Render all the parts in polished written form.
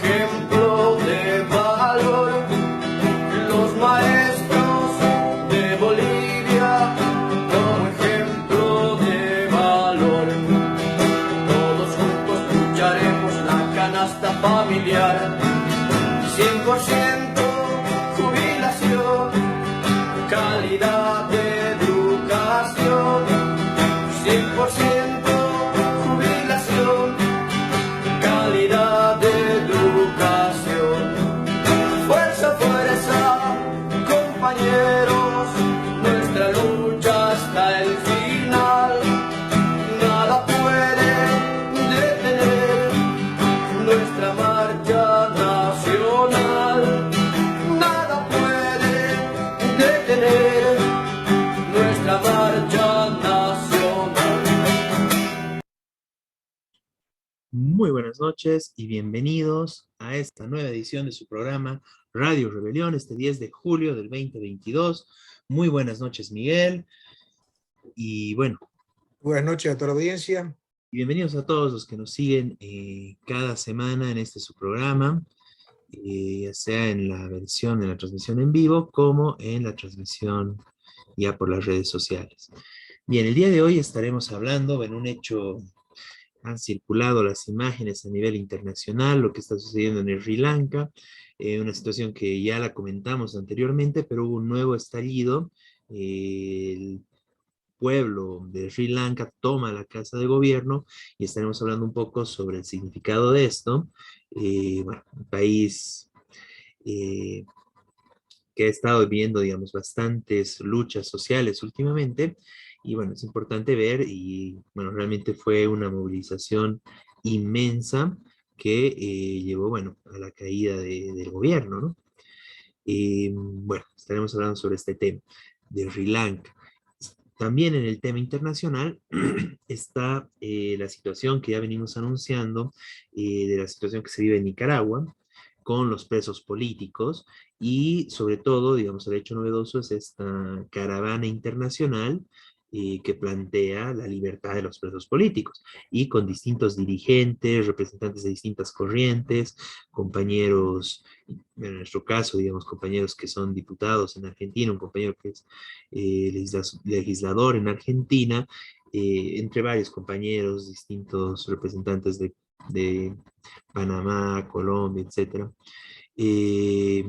ejemplo de valor. Los maestros de Bolivia, como ejemplo de valor. Todos juntos lucharemos la canasta familiar. 100% jubilación, calidad de educación. 100% jubilación, calidad de educación. Fuerza, fuerza, compañeros, nuestra lucha hasta el final. Nada puede detener nuestra marcha nacional. Nada puede detener nuestra marcha nacional. Muy buenas noches y bienvenidos a esta nueva edición de su programa Radio Rebelión, este 10 de julio del 2022. Muy buenas noches, Miguel. Y bueno, Buenas noches a toda la audiencia. y bienvenidos a todos los que nos siguen cada semana en este su programa, ya sea en la versión de la transmisión en vivo como en la transmisión ya por las redes sociales. Bien, el día de hoy estaremos hablando en un hecho. Han circulado las imágenes a nivel internacional, lo que está sucediendo en Sri Lanka, una situación que ya la comentamos anteriormente, pero hubo un nuevo estallido. El pueblo de Sri Lanka toma la casa de gobierno y estaremos hablando un poco sobre el significado de esto. Bueno, un país eh, que ha estado viviendo, digamos, bastantes luchas sociales últimamente. Y bueno, es importante ver y bueno, realmente fue una movilización inmensa que llevó, bueno, a la caída del gobierno, ¿no? Bueno, estaremos hablando sobre este tema de Sri Lanka. También en el tema internacional está la situación que ya venimos anunciando, de la situación que se vive en Nicaragua con los presos políticos y sobre todo, digamos, el hecho novedoso es esta caravana internacional que plantea la libertad de los presos políticos y con distintos dirigentes, representantes de distintas corrientes, compañeros, en nuestro caso, digamos, compañeros que son diputados en Argentina, un compañero que es legislador en Argentina, entre varios compañeros, distintos representantes de Panamá, Colombia, etcétera, eh,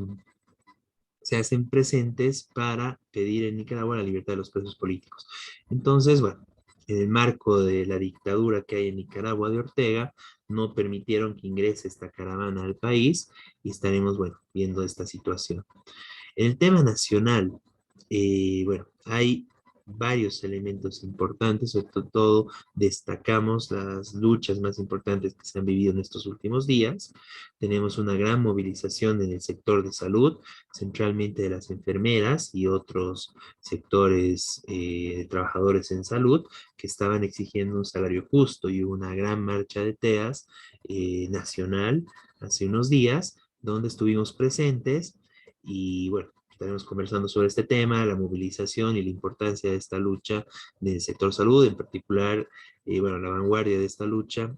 se hacen presentes para pedir en Nicaragua la libertad de los presos políticos. Entonces, bueno, en el marco de la dictadura que hay en Nicaragua de Ortega, no permitieron que ingrese esta caravana al país y estaremos, bueno, viendo esta situación. En el tema nacional, bueno, hay varios elementos importantes, sobre todo destacamos las luchas más importantes que se han vivido en estos últimos días. Tenemos una gran movilización en el sector de salud, centralmente de las enfermeras y otros sectores de trabajadores en salud que estaban exigiendo un salario justo y hubo una gran marcha de TEAS nacional hace unos días, donde estuvimos presentes y bueno, estaremos conversando sobre este tema, la movilización y la importancia de esta lucha del sector salud, en particular, bueno, la vanguardia de esta lucha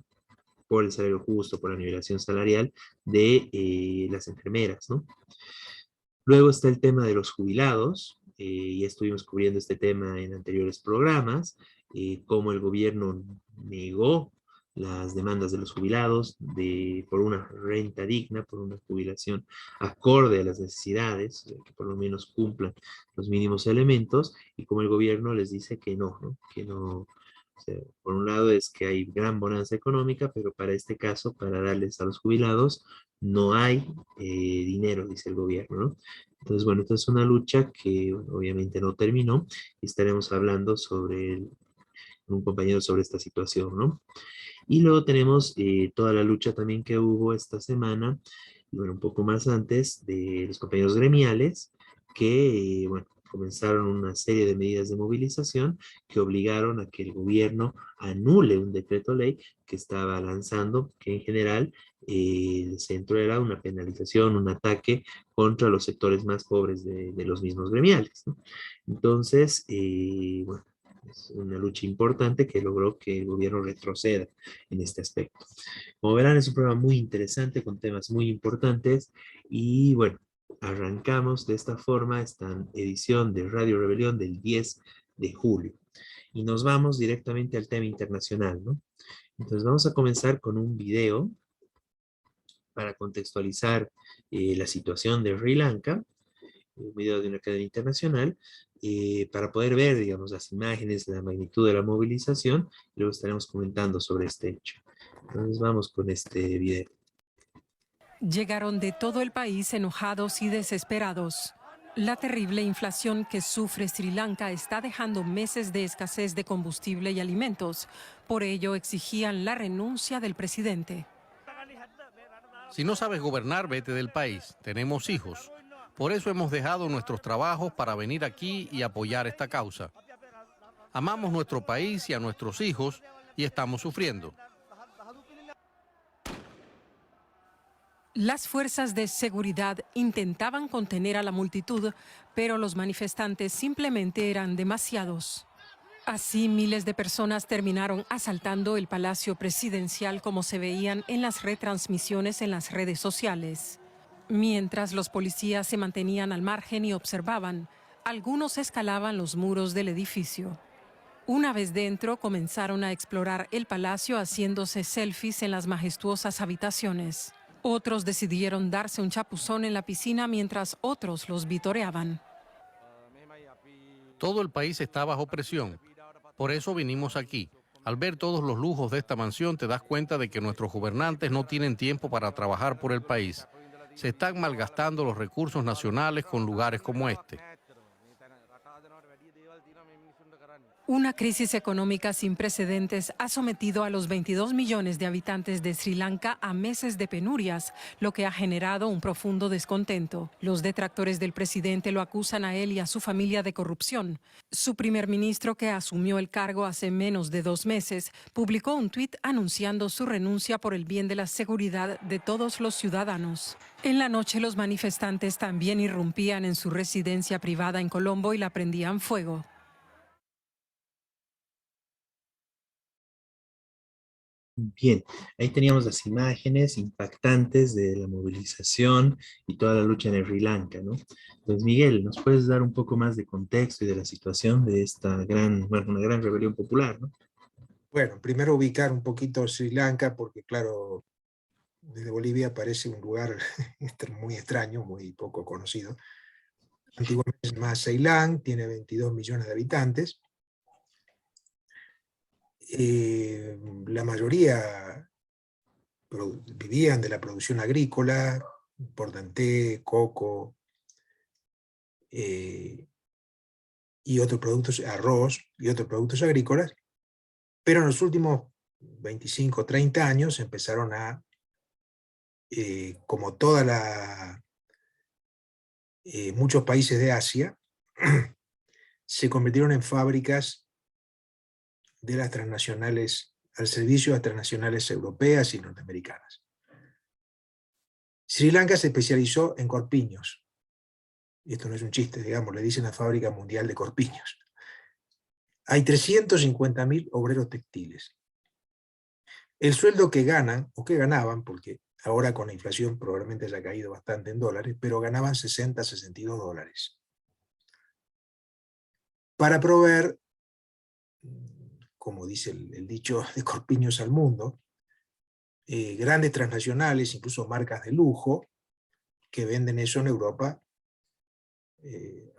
por el salario justo, por la nivelación salarial de las enfermeras, ¿no? Luego está el tema de los jubilados, ya estuvimos cubriendo este tema en anteriores programas, cómo el gobierno negó las demandas de los jubilados por una renta digna, por una jubilación acorde a las necesidades, que por lo menos cumplan los mínimos elementos, y como el gobierno les dice que no, ¿no? Que no. O sea, por un lado es que hay gran bonanza económica, pero para este caso, para darles a los jubilados, no hay dinero, dice el gobierno, ¿no? Entonces, bueno, esta es una lucha que bueno, obviamente no terminó y estaremos hablando con un compañero sobre esta situación, ¿no? Y luego tenemos toda la lucha también que hubo esta semana, y bueno, un poco más antes, de los compañeros gremiales que, bueno, comenzaron una serie de medidas de movilización que obligaron a que el gobierno anule un decreto ley que estaba lanzando, que en general el centro era una penalización, un ataque contra los sectores más pobres de los mismos gremiales, ¿no? Entonces, bueno, Es una lucha importante que logró que el gobierno retroceda en este aspecto. Como verán, es un programa muy interesante con temas muy importantes y bueno, arrancamos de esta forma esta edición de Radio Rebelión del 10 de julio y nos vamos directamente al tema internacional, ¿no? Entonces vamos a comenzar con un video para contextualizar la situación de Sri Lanka, un video de una cadena internacional, para poder ver, digamos, las imágenes, la magnitud de la movilización, y luego estaremos comentando sobre este hecho. Entonces vamos con este video. Llegaron de todo el país enojados y desesperados. La terrible inflación que sufre Sri Lanka está dejando meses de escasez de combustible y alimentos. Por ello exigían la renuncia del presidente. Si no sabes gobernar, vete del país. Tenemos hijos. Por eso hemos dejado nuestros trabajos para venir aquí y apoyar esta causa. Amamos nuestro país y a nuestros hijos y estamos sufriendo. Las fuerzas de seguridad intentaban contener a la multitud, pero los manifestantes simplemente eran demasiados. Así, miles de personas terminaron asaltando el Palacio Presidencial, como se veían en las retransmisiones en las redes sociales. Mientras los policías se mantenían al margen y observaban, algunos escalaban los muros del edificio. Una vez dentro, comenzaron a explorar el palacio haciéndose selfies en las majestuosas habitaciones. Otros decidieron darse un chapuzón en la piscina mientras otros los vitoreaban. Todo el país está bajo presión. Por eso vinimos aquí. Al ver todos los lujos de esta mansión, te das cuenta de que nuestros gobernantes no tienen tiempo para trabajar por el país. Se están malgastando los recursos nacionales con lugares como este. Una crisis económica sin precedentes ha sometido a los 22 millones de habitantes de Sri Lanka a meses de penurias, lo que ha generado un profundo descontento. Los detractores del presidente lo acusan a él y a su familia de corrupción. Su primer ministro, que asumió el cargo hace menos de 2 meses, publicó un tuit anunciando su renuncia por el bien de la seguridad de todos los ciudadanos. En la noche, los manifestantes también irrumpían en su residencia privada en Colombo y la prendían fuego. Bien, ahí teníamos las imágenes impactantes de la movilización y toda la lucha en Sri Lanka, ¿no? Entonces, Miguel, ¿nos puedes dar un poco más de contexto y de la situación de esta una gran rebelión popular, ¿no? Bueno, primero ubicar un poquito Sri Lanka, porque claro, desde Bolivia parece un lugar muy extraño, muy poco conocido. Antiguamente se llamaba Ceilán, tiene 22 millones de habitantes. La mayoría vivían de la producción agrícola, importan coco y otros productos, arroz y otros productos agrícolas, pero en los últimos 25 o 30 años empezaron a, como muchos países de Asia, se convirtieron en fábricas de las transnacionales, al servicio de las transnacionales europeas y norteamericanas. Sri Lanka se especializó en corpiños, y esto no es un chiste, digamos, le dicen la fábrica mundial de corpiños. Hay 350.000 obreros textiles. El sueldo que ganan, o que ganaban, porque ahora con la inflación probablemente haya caído bastante en dólares, pero ganaban 60, 62 dólares. Para proveer, como dice el dicho, de corpiños al mundo, grandes transnacionales, incluso marcas de lujo, que venden eso en Europa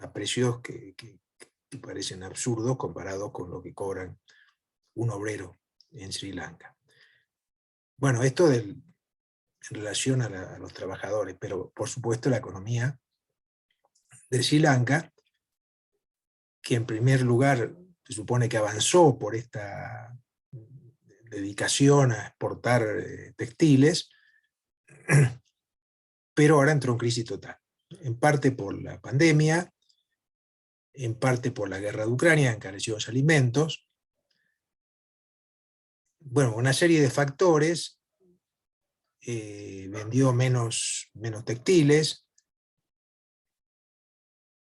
a precios que parecen absurdos comparados con lo que cobran un obrero en Sri Lanka. Bueno, esto en relación a los trabajadores, pero por supuesto la economía de Sri Lanka, que en primer lugar se supone que avanzó por esta dedicación a exportar textiles, pero ahora entró en crisis total, en parte por la pandemia, en parte por la guerra de Ucrania, encareció los alimentos. Bueno, una serie de factores, vendió menos textiles,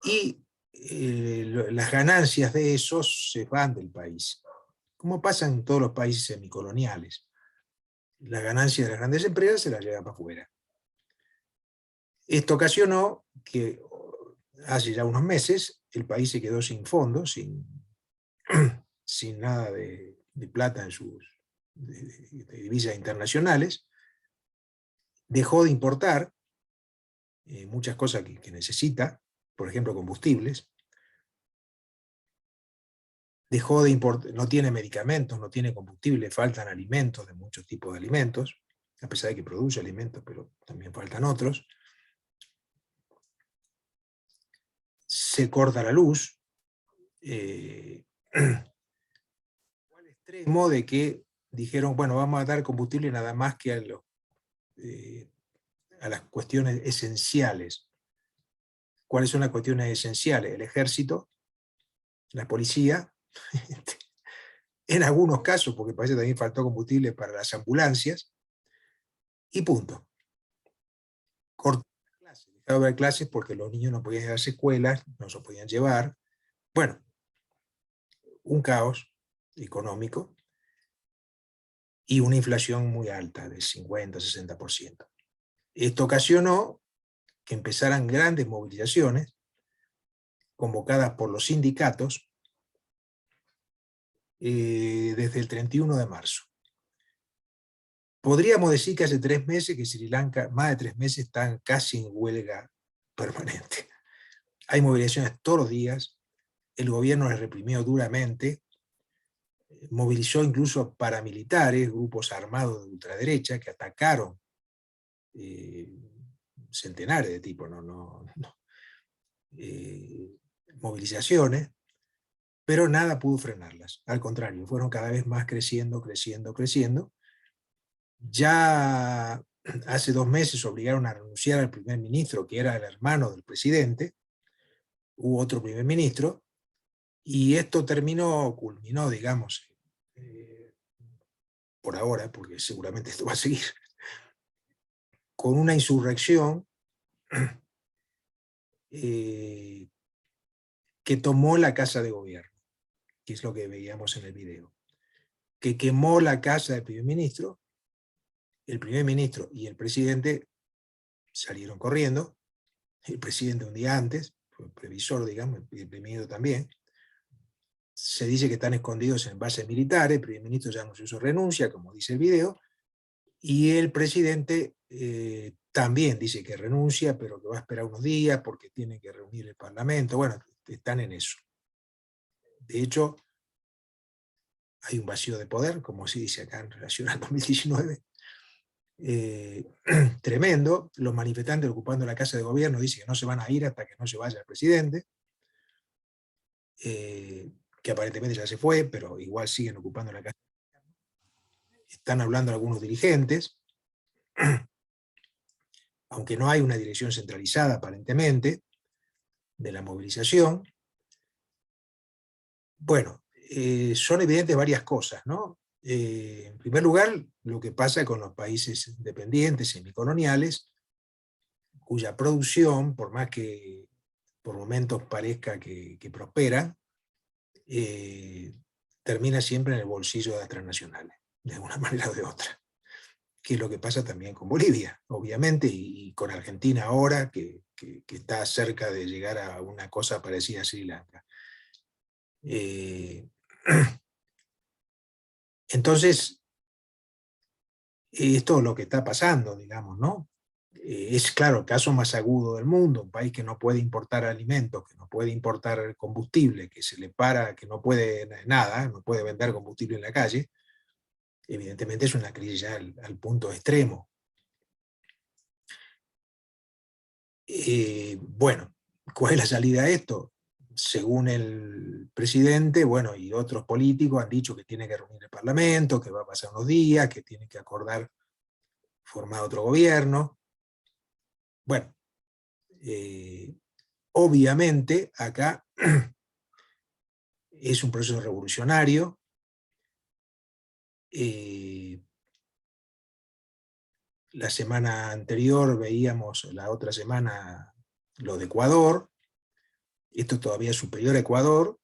y las ganancias de esos se van del país, como pasa en todos los países semicoloniales. Las ganancias de las grandes empresas se las llevan para afuera. Esto ocasionó que hace ya unos meses el país se quedó sin fondos, sin nada de plata en sus de divisas internacionales, dejó de importar muchas cosas que necesita, por ejemplo combustibles, dejó de importar, no tiene medicamentos, no tiene combustible, faltan alimentos, de muchos tipos de alimentos, a pesar de que produce alimentos, pero también faltan otros. Se corta la luz, al extremo de que dijeron, bueno, vamos a dar combustible nada más que a las cuestiones esenciales. ¿Cuáles son las cuestiones esenciales? El ejército, la policía, en algunos casos, porque parece que también faltó combustible para las ambulancias, y punto. Cortó las clases, dejó de haber clases porque los niños no podían ir a las escuelas, no se podían llevar. Bueno, un caos económico y una inflación muy alta, del 50-60%. Esto ocasionó que empezaran grandes movilizaciones convocadas por los sindicatos desde el 31 de marzo. Podríamos decir que hace 3 meses que Sri Lanka, más de 3 meses, están casi en huelga permanente. Hay movilizaciones todos los días, el gobierno les reprimió duramente, movilizó incluso paramilitares, grupos armados de ultraderecha que atacaron centenares de tipos, movilizaciones, pero nada pudo frenarlas. Al contrario, fueron cada vez más creciendo. Ya hace 2 meses obligaron a renunciar al primer ministro, que era el hermano del presidente. Hubo otro primer ministro, y esto culminó, digamos, por ahora, porque seguramente esto va a seguir, con una insurrección que tomó la casa de gobierno, que es lo que veíamos en el video, que quemó la casa del primer ministro. El primer ministro y el presidente salieron corriendo, el presidente un día antes, fue previsor, digamos, y el primer ministro también. Se dice que están escondidos en bases militares, el primer ministro ya anunció su renuncia, como dice el video, y el presidente también dice que renuncia, pero que va a esperar unos días porque tiene que reunir el parlamento. Bueno, están en eso. De hecho, hay un vacío de poder, como se dice acá en relación al 2019, tremendo. Los manifestantes ocupando la casa de gobierno dicen que no se van a ir hasta que no se vaya el presidente, que aparentemente ya se fue, pero igual siguen ocupando la casa. Están hablando algunos dirigentes, aunque no hay una dirección centralizada aparentemente de la movilización. Bueno, son evidentes varias cosas, ¿no? En primer lugar, lo que pasa con los países independientes, semicoloniales, cuya producción, por más que por momentos parezca que prospera, termina siempre en el bolsillo de las transnacionales, de una manera o de otra. Que es lo que pasa también con Bolivia, obviamente, y con Argentina ahora, que está cerca de llegar a una cosa parecida a Sri Lanka. Entonces, esto es lo que está pasando, digamos, ¿no? Es claro, el caso más agudo del mundo, un país que no puede importar alimentos, que no puede importar combustible, que se le para, que no puede nada, no puede vender combustible en la calle. Evidentemente es una crisis ya al punto extremo. Bueno, ¿cuál es la salida a esto? Según el presidente, bueno, y otros políticos han dicho que tiene que reunir el Parlamento, que va a pasar unos días, que tiene que acordar formar otro gobierno. Bueno, obviamente acá es un proceso revolucionario. La semana anterior veíamos, la otra semana, lo de Ecuador. Esto todavía es superior a Ecuador.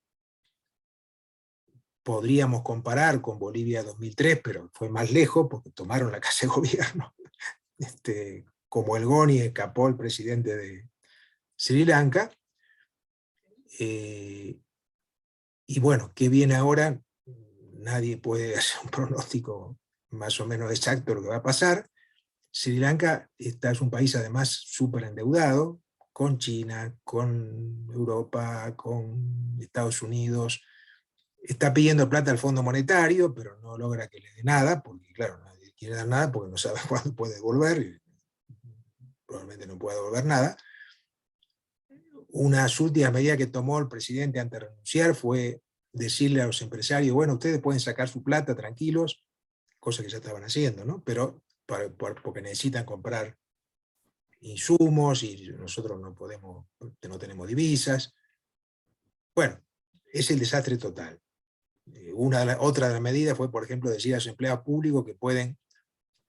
Podríamos comparar con Bolivia 2003, pero fue más lejos porque tomaron la casa de gobierno. Como el Goni escapó el presidente de Sri Lanka. Y bueno, ¿qué viene ahora? Nadie puede hacer un pronóstico más o menos exacto de lo que va a pasar. Sri Lanka es un país además súper endeudado, con China, con Europa, con Estados Unidos. Está pidiendo plata al Fondo Monetario, pero no logra que le dé nada, porque claro, nadie quiere dar nada porque no sabe cuándo puede devolver, y probablemente no pueda devolver nada. Unas últimas medidas que tomó el presidente antes de renunciar fue decirle a los empresarios, bueno, ustedes pueden sacar su plata tranquilos, cosa que ya estaban haciendo, ¿no? Pero porque necesitan comprar insumos y nosotros no tenemos divisas. Bueno, es el desastre total. Otra de las medidas fue, por ejemplo, decir a los empleados públicos que pueden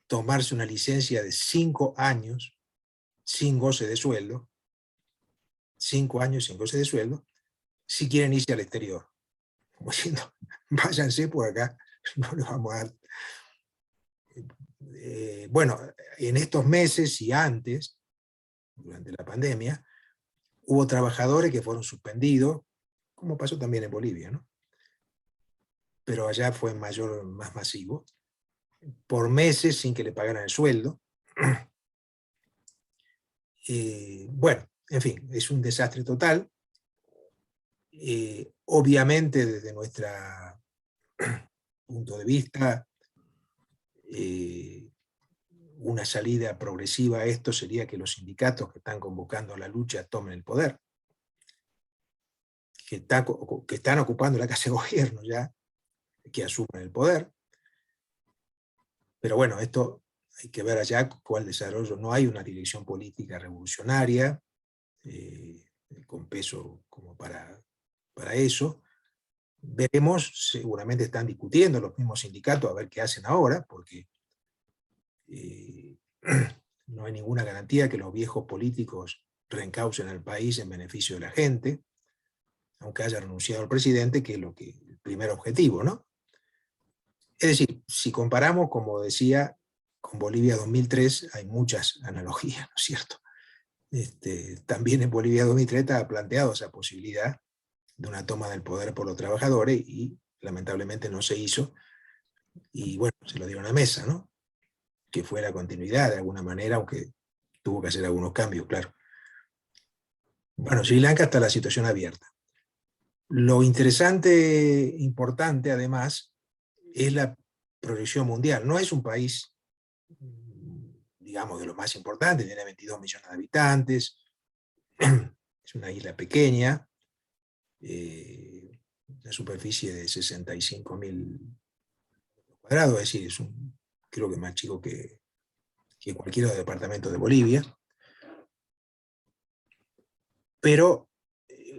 tomarse una licencia de 5 años sin goce de sueldo, 5 años sin goce de sueldo, si quieren irse al exterior. Como diciendo, váyanse por acá, no les vamos a dar. Bueno, en estos meses y antes, durante la pandemia, hubo trabajadores que fueron suspendidos, como pasó también en Bolivia, ¿no? Pero allá fue más masivo, por meses sin que le pagaran el sueldo. Bueno, en fin, es un desastre total. Obviamente, desde nuestro punto de vista, una salida progresiva a esto sería que los sindicatos que están convocando a la lucha tomen el poder, que están ocupando la casa de gobierno ya, que asuman el poder. Pero bueno, esto hay que ver allá cuál desarrollo. No hay una dirección política revolucionaria con peso como para eso. Veremos, seguramente están discutiendo los mismos sindicatos a ver qué hacen ahora, porque no hay ninguna garantía que los viejos políticos reencaucen al país en beneficio de la gente, aunque haya renunciado el presidente, que es el primer objetivo, ¿no? Es decir, si comparamos, como decía, con Bolivia 2003, hay muchas analogías, ¿no es cierto? También en Bolivia 2003 estaba planteado esa posibilidad de una toma del poder por los trabajadores y lamentablemente no se hizo, y bueno, se lo dieron a mesa, ¿no? Que fuera continuidad de alguna manera, aunque tuvo que hacer algunos cambios, claro. Bueno, Sri Lanka está la situación abierta. Lo interesante, importante además, es la proyección mundial. No es un país, digamos, de los más importantes, tiene 22 millones de habitantes, es una isla pequeña, una superficie de 65.000 cuadrados, es decir, creo que más chico que cualquier otro departamento de Bolivia. Pero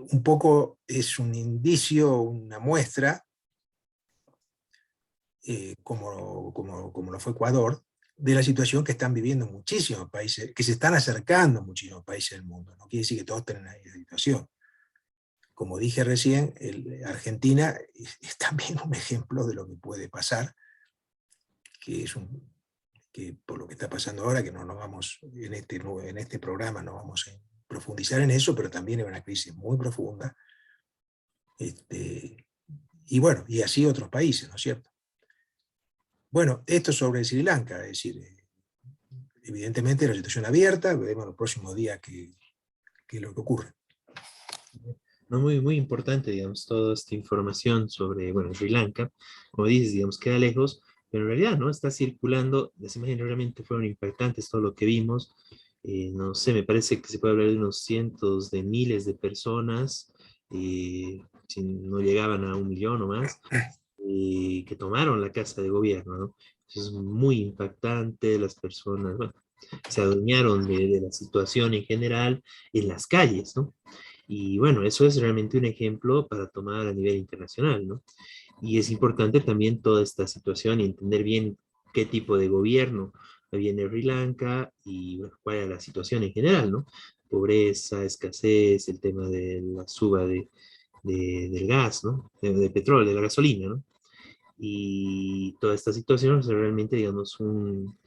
un poco es un indicio, una muestra, como lo fue Ecuador, de la situación que están viviendo muchísimos países, que se están acercando muchísimos países del mundo. No quiere decir que todos tengan esa situación. Como dije recién, Argentina es también un ejemplo de lo que puede pasar, que por lo que está pasando ahora, que no nos vamos, en este programa no vamos a profundizar en eso, pero también es una crisis muy profunda. Y bueno, y así otros países, ¿no es cierto? Bueno, esto sobre Sri Lanka, es decir, evidentemente la situación abierta, veremos los próximos días qué es lo que ocurre. No, muy importante, digamos, toda esta información sobre, bueno, Sri Lanka, como dices, digamos, queda lejos, pero en realidad, ¿no? Está circulando, las imágenes realmente fueron impactantes, todo lo que vimos, no sé, me parece que se puede hablar de unos cientos de miles de personas, si no llegaban a 1 millón o más, que tomaron la casa de gobierno, ¿no? Eso es muy impactante, las personas, bueno, se adueñaron de la situación en general en las calles, ¿no? Y bueno, eso es realmente un ejemplo para tomar a nivel internacional, ¿no? Y es importante también toda esta situación y entender bien qué tipo de gobierno viene Sri Lanka y bueno, cuál es la situación en general, ¿no? pobreza, escasez, el tema de la suba del gas, ¿no? De petróleo, de la gasolina, ¿no? Y toda esta situación es realmente, digamos, un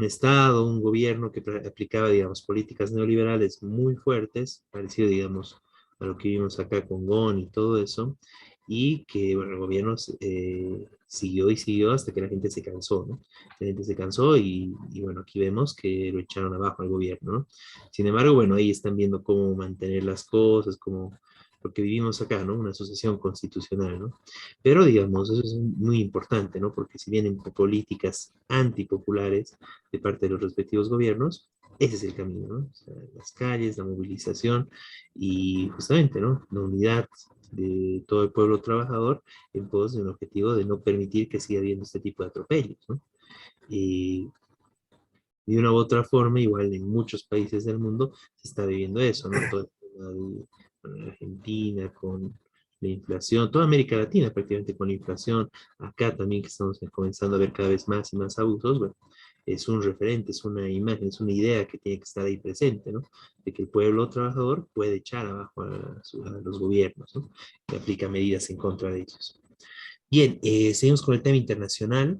Estado, un gobierno que aplicaba, digamos, políticas neoliberales muy fuertes, parecido, digamos, a lo que vimos acá con GON y todo eso, y que, bueno, el gobierno siguió y siguió hasta que la gente se cansó, ¿no? La gente se cansó y bueno, aquí vemos que lo echaron abajo al gobierno, ¿no? Sin embargo, bueno, ahí están viendo cómo mantener las cosas, cómo lo que vivimos acá, ¿no? Una asociación constitucional, ¿no? Pero, digamos, eso es muy importante, ¿no? Porque si vienen políticas antipopulares de parte de los respectivos gobiernos, ese es el camino, ¿no? O sea, las calles, la movilización y justamente, ¿no? La unidad de todo el pueblo trabajador en pos de un objetivo de no permitir que siga habiendo este tipo de atropellos, ¿no? Y de una u otra forma, igual en muchos países del mundo se está viviendo eso, ¿no? Todo el tema con Argentina, con la inflación, toda América Latina prácticamente con la inflación, acá también que estamos comenzando a ver cada vez más y más abusos, bueno, es un referente, es una imagen, es una idea que tiene que estar ahí presente, ¿no? De que el pueblo trabajador puede echar abajo a los gobiernos, ¿no? Que aplica medidas en contra de ellos. Bien, seguimos con el tema internacional.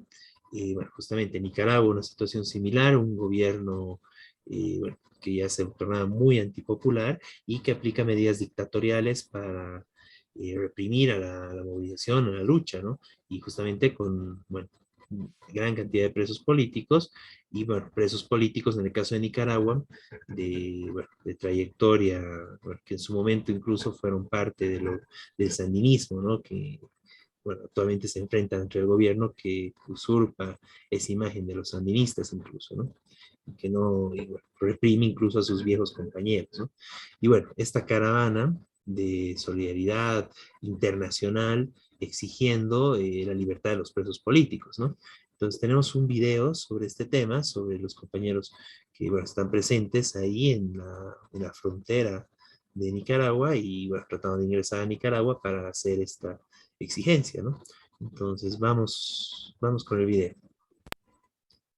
Bueno, justamente en Nicaragua una situación similar, un gobierno bueno, que ya se tornaba muy antipopular y que aplica medidas dictatoriales para reprimir a la movilización, a la lucha, ¿no? Y justamente con, bueno, gran cantidad de presos políticos, y bueno, presos políticos en el caso de Nicaragua, bueno, de trayectoria, bueno, que en su momento incluso fueron parte del sandinismo, ¿no? Que bueno, actualmente se enfrentan entre el gobierno que usurpa esa imagen de los sandinistas incluso, ¿no? Y que no, y bueno, reprime incluso a sus viejos compañeros, ¿no? Y bueno, esta caravana de solidaridad internacional exigiendo la libertad de los presos políticos, ¿no? Entonces tenemos un video sobre este tema, sobre los compañeros que bueno, están presentes ahí en la frontera de Nicaragua y bueno, tratando de ingresar a Nicaragua para hacer esta exigencia, ¿no? Entonces vamos con el video.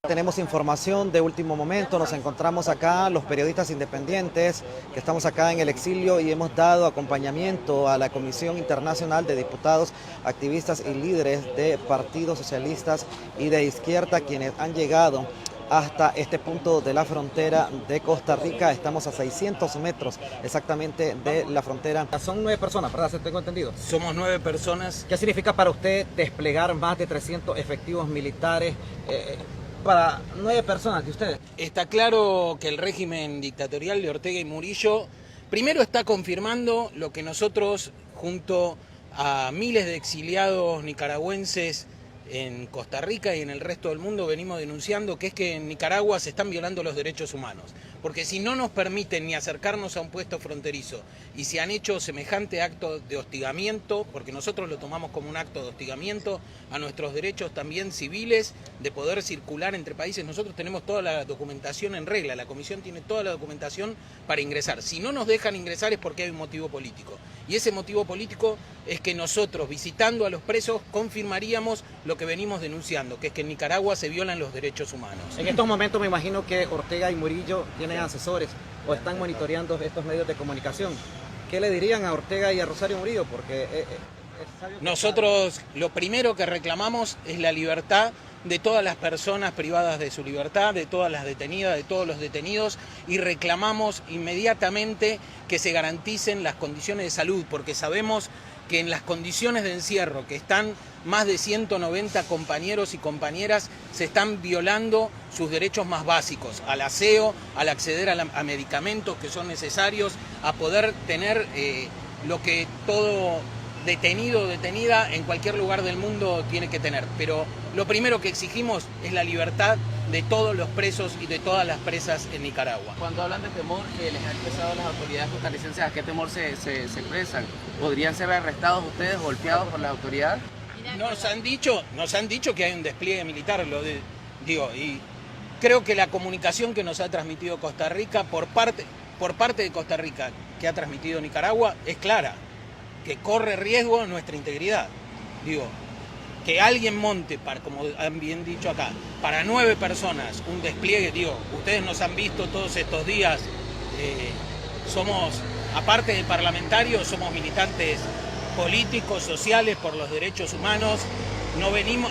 Tenemos información de último momento, nos encontramos acá los periodistas independientes que estamos acá en el exilio y hemos dado acompañamiento a la Comisión Internacional de Diputados, Activistas y Líderes de partidos socialistas y de izquierda quienes han llegado hasta este punto de la frontera de Costa Rica. Estamos a 600 metros exactamente de la frontera. Son 9 personas, ¿verdad? ¿Se tengo entendido? Somos 9 personas. ¿Qué significa para usted desplegar más de 300 efectivos militares para 9 personas de ustedes? Está claro que el régimen dictatorial de Ortega y Murillo primero está confirmando lo que nosotros, junto a miles de exiliados nicaragüenses en Costa Rica y en el resto del mundo, venimos denunciando, que es que en Nicaragua se están violando los derechos humanos. Porque si no nos permiten ni acercarnos a un puesto fronterizo y si han hecho semejante acto de hostigamiento, porque nosotros lo tomamos como un acto de hostigamiento a nuestros derechos también civiles de poder circular entre países, nosotros tenemos toda la documentación en regla, la comisión tiene toda la documentación para ingresar. Si no nos dejan ingresar es porque hay un motivo político. Y ese motivo político es que nosotros, visitando a los presos, confirmaríamos lo que venimos denunciando, que es que en Nicaragua se violan los derechos humanos. En estos momentos me imagino que Ortega y Murillo tienen asesores o están monitoreando estos medios de comunicación. ¿Qué le dirían a Ortega y a Rosario Murillo? Porque nosotros lo primero que reclamamos es la libertad de todas las personas privadas de su libertad, de todas las detenidas, de todos los detenidos, y reclamamos inmediatamente que se garanticen las condiciones de salud, porque sabemos que en las condiciones de encierro que están más de 190 compañeros y compañeras, se están violando sus derechos más básicos, al aseo, al acceder a medicamentos que son necesarios, a poder tener lo que todo detenido o detenida en cualquier lugar del mundo tiene que tener. Pero lo primero que exigimos es la libertad de todos los presos y de todas las presas en Nicaragua. Cuando hablan de temor que les han expresado las autoridades costarricenses, ¿a qué temor se expresan? ¿Podrían ser arrestados ustedes, golpeados por la autoridad? Nos han dicho que hay un despliegue militar, y creo que la comunicación que nos ha transmitido Costa Rica por parte de Costa Rica, que ha transmitido Nicaragua, es clara, que corre riesgo nuestra integridad. Que alguien monte, como han bien dicho acá, para 9 personas un despliegue, ustedes nos han visto todos estos días somos, aparte de parlamentarios, somos militantes políticos, sociales, por los derechos humanos.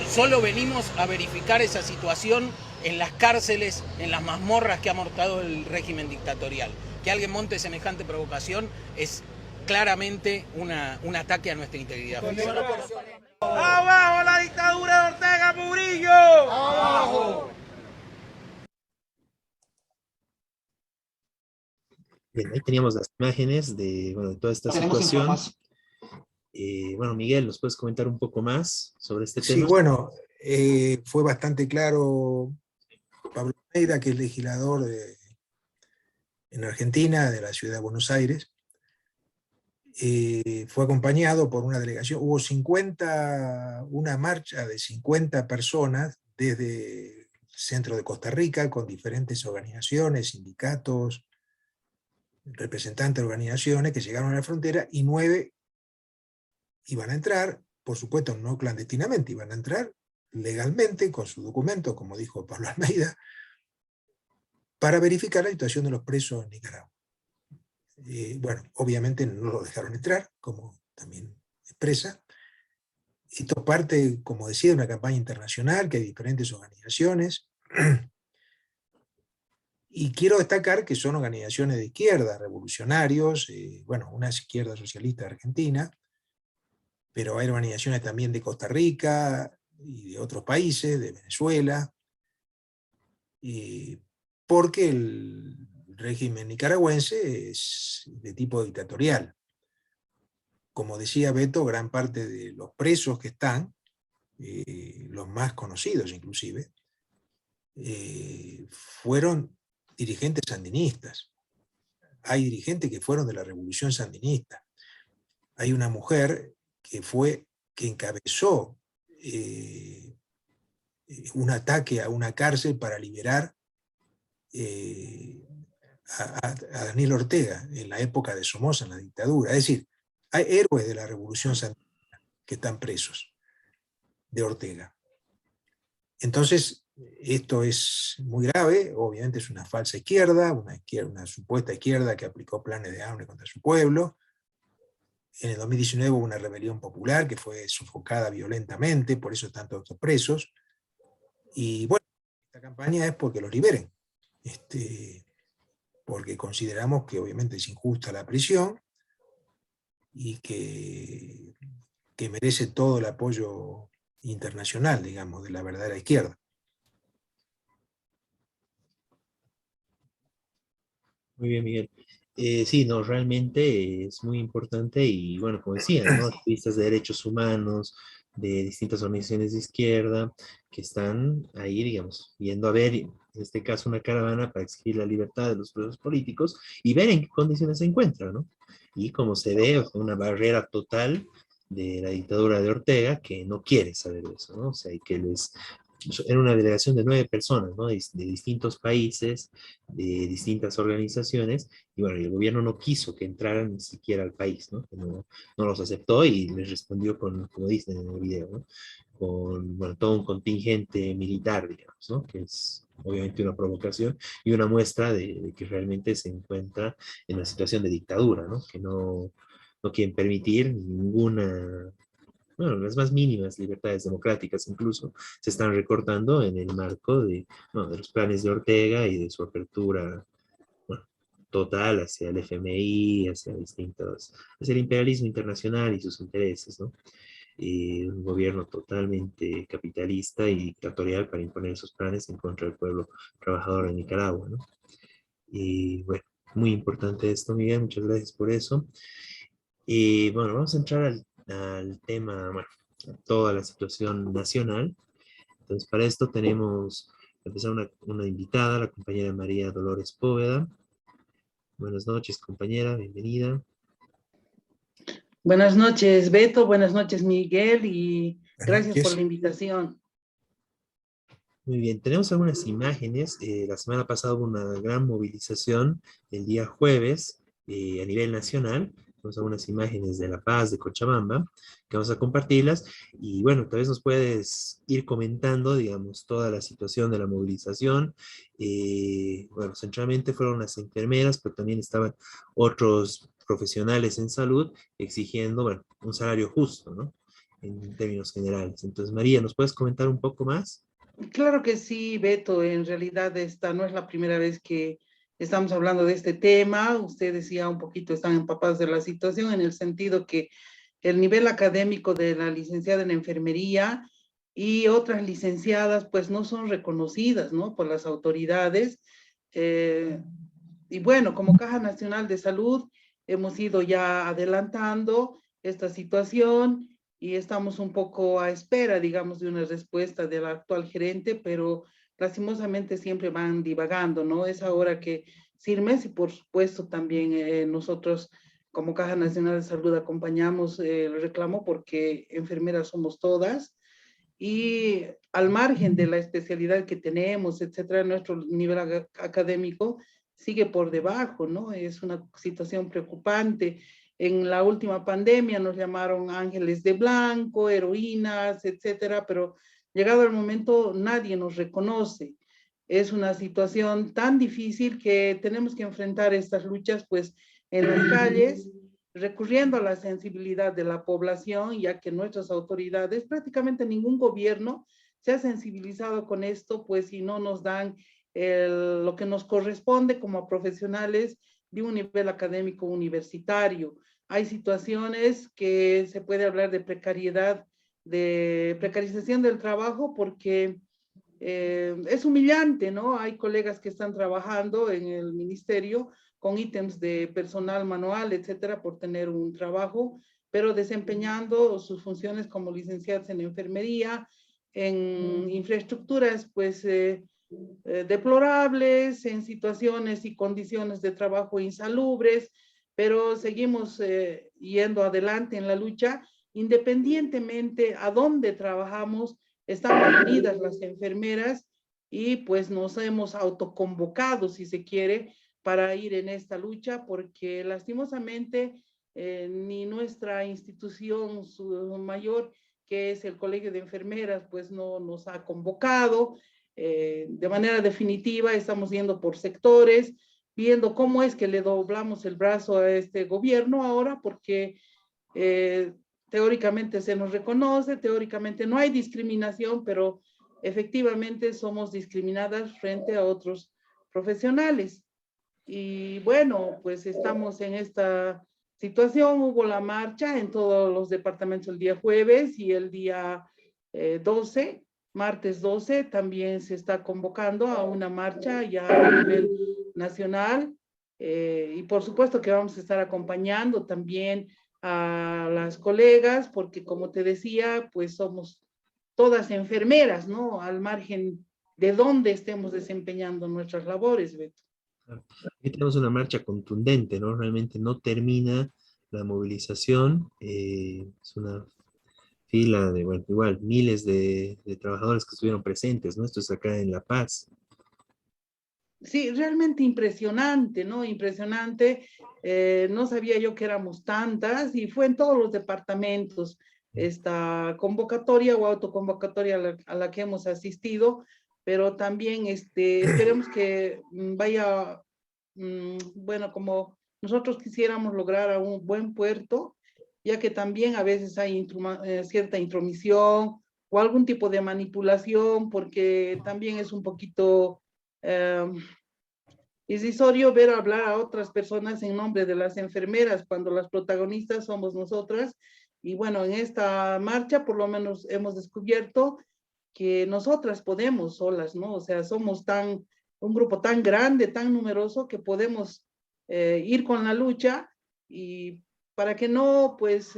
Solo venimos a verificar esa situación en las cárceles, en las mazmorras que ha montado el régimen dictatorial. Que alguien monte semejante provocación es claramente un ataque a nuestra integridad física. ¡Abajo la dictadura de Ortega Murillo! ¡Abajo! Bien, ahí teníamos las imágenes de, bueno, de toda esta situación. Bueno, Miguel, ¿nos puedes comentar un poco más sobre este tema? Sí, bueno, fue bastante claro Pablo Almeida, que es legislador en Argentina, de la ciudad de Buenos Aires. Fue acompañado por una delegación, hubo una marcha de 50 personas desde el centro de Costa Rica, con diferentes organizaciones, sindicatos, representantes de organizaciones que llegaron a la frontera, y 9 iban a entrar, por supuesto no clandestinamente, iban a entrar legalmente con su documento, como dijo Pablo Almeida, para verificar la situación de los presos en Nicaragua. Bueno, obviamente no lo dejaron entrar, como también expresa. Esto parte, como decía, de una campaña internacional, que hay diferentes organizaciones, y quiero destacar que son organizaciones de izquierda, revolucionarios, bueno, una es Izquierda Socialista de Argentina, pero hay organizaciones también de Costa Rica y de otros países, de Venezuela, porque el régimen nicaragüense es de tipo dictatorial. Como decía Beto, gran parte de los presos que están, los más conocidos inclusive, fueron dirigentes sandinistas. Hay dirigentes que fueron de la revolución sandinista. Hay una mujer que encabezó un ataque a una cárcel para liberar a Daniel Ortega en la época de Somoza, en la dictadura. Es decir, hay héroes de la revolución sandinista que están presos de Ortega. Entonces, esto es muy grave, obviamente es una falsa izquierda, una supuesta izquierda que aplicó planes de hambre contra su pueblo. En el 2019 hubo una rebelión popular que fue sofocada violentamente, por eso están todos estos presos. Y bueno, esta campaña es porque los liberen, porque consideramos que obviamente es injusta la prisión y que merece todo el apoyo internacional, digamos, de la verdadera izquierda. Muy bien, Miguel. Sí, no, realmente es muy importante y bueno, como decía, ¿no? Activistas de derechos humanos, de distintas organizaciones de izquierda, que están ahí, digamos, viendo a ver, en este caso, una caravana para exigir la libertad de los presos políticos y ver en qué condiciones se encuentran, ¿no? Y como se ve, o sea, una barrera total de la dictadura de Ortega que no quiere saber de eso, ¿no? O sea, y que era una delegación de 9 personas, ¿no? De distintos países, de distintas organizaciones, y bueno, el gobierno no quiso que entraran ni siquiera al país, ¿no? No los aceptó y les respondió con, como dicen en el video, ¿no? Con, bueno, todo un contingente militar, digamos, ¿no? Que es obviamente una provocación y una muestra de que realmente se encuentra en una situación de dictadura, ¿no? Que no quieren permitir ninguna, bueno, las más mínimas libertades democráticas incluso se están recortando en el marco bueno, de los planes de Ortega y de su apertura, bueno, total hacia el FMI, hacia hacia el imperialismo internacional y sus intereses, ¿no? Un gobierno totalmente capitalista y dictatorial para imponer esos planes en contra del pueblo trabajador de Nicaragua, ¿no? Y bueno, muy importante esto, Miguel, muchas gracias por eso. Y bueno, vamos a entrar al tema, bueno, a toda la situación nacional. Entonces, para esto tenemos, empezar una invitada, la compañera María Dolores Póveda. Buenas noches, compañera, bienvenida. Buenas noches, Beto, buenas noches, Miguel, y gracias por la invitación. Muy bien, tenemos algunas imágenes. La semana pasada hubo una gran movilización el día jueves a nivel nacional tenemos algunas imágenes de La Paz, de Cochabamba, que vamos a compartirlas. Y bueno, tal vez nos puedes ir comentando, digamos, toda la situación de la movilización. Bueno, centralmente fueron las enfermeras, pero también estaban otros profesionales en salud exigiendo, bueno, un salario justo, ¿no? En términos generales. Entonces, María, ¿nos puedes comentar un poco más? Claro que sí, Beto. En realidad esta no es la primera vez que estamos hablando de este tema. Ustedes ya un poquito están empapados de la situación en el sentido que el nivel académico de la licenciada en enfermería y otras licenciadas pues no son reconocidas, ¿no?, por las autoridades. Y bueno, como Caja Nacional de Salud hemos ido ya adelantando esta situación y estamos un poco a espera, digamos, de una respuesta del actual gerente, pero lastimosamente siempre van divagando, ¿no? Es ahora que Sirmes y por supuesto también nosotros como Caja Nacional de Salud acompañamos el reclamo porque enfermeras somos todas y al margen de la especialidad que tenemos, etcétera, nuestro nivel académico sigue por debajo, ¿no? Es una situación preocupante. En la última pandemia nos llamaron ángeles de blanco, heroínas, etcétera, pero llegado el momento nadie nos reconoce. Es una situación tan difícil que tenemos que enfrentar estas luchas pues en las calles, recurriendo a la sensibilidad de la población, ya que nuestras autoridades, prácticamente ningún gobierno se ha sensibilizado con esto, pues si no nos dan lo que nos corresponde como profesionales de un nivel académico universitario. Hay situaciones que se puede hablar de precariedad, de precarización del trabajo, porque es humillante, ¿no? Hay colegas que están trabajando en el ministerio con ítems de personal manual, etcétera, por tener un trabajo, pero desempeñando sus funciones como licenciados en enfermería, en infraestructuras, pues, deplorables, en situaciones y condiciones de trabajo insalubres, pero seguimos yendo adelante en la lucha, independientemente a dónde trabajamos, estamos unidas las enfermeras y pues nos hemos autoconvocado, si se quiere, para ir en esta lucha, porque lastimosamente ni nuestra institución mayor, que es el Colegio de Enfermeras, pues no nos ha convocado. De manera definitiva estamos yendo por sectores, viendo cómo es que le doblamos el brazo a este gobierno ahora, porque teóricamente se nos reconoce, teóricamente no hay discriminación, pero efectivamente somos discriminadas frente a otros profesionales. Y bueno, pues estamos en esta situación. Hubo la marcha en todos los departamentos el día jueves y el día 12, martes 12, también se está convocando a una marcha ya a nivel nacional. Y por supuesto que vamos a estar acompañando también a las colegas, porque como te decía, pues somos todas enfermeras, ¿no? Al margen de dónde estemos desempeñando nuestras labores, Beto. Aquí tenemos una marcha contundente, ¿no? Realmente no termina la movilización, es una fila de, bueno, igual, miles de trabajadores que estuvieron presentes, ¿no? Esto es acá en La Paz. Sí, realmente impresionante, ¿no? Impresionante. No sabía yo que éramos tantas y fue en todos los departamentos esta convocatoria o autoconvocatoria a la que hemos asistido, pero también esperemos que vaya, bueno, como nosotros quisiéramos lograr a un buen puerto, ya que también a veces hay cierta intromisión o algún tipo de manipulación, porque también es un poquito irrisorio ver hablar a otras personas en nombre de las enfermeras cuando las protagonistas somos nosotras. Y bueno, en esta marcha por lo menos hemos descubierto que nosotras podemos solas, ¿no? O sea, somos un grupo tan grande, tan numeroso, que podemos ir con la lucha, y para que no, pues,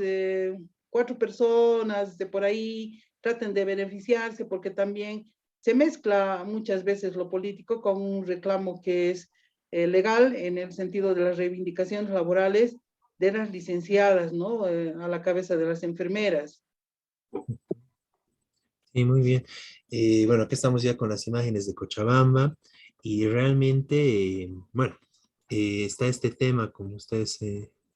4 personas de por ahí traten de beneficiarse, porque también se mezcla muchas veces lo político con un reclamo que es legal en el sentido de las reivindicaciones laborales de las licenciadas, ¿no? A la cabeza de las enfermeras. Sí, muy bien. Bueno, aquí estamos ya con las imágenes de Cochabamba y realmente, bueno, está este tema, como ustedes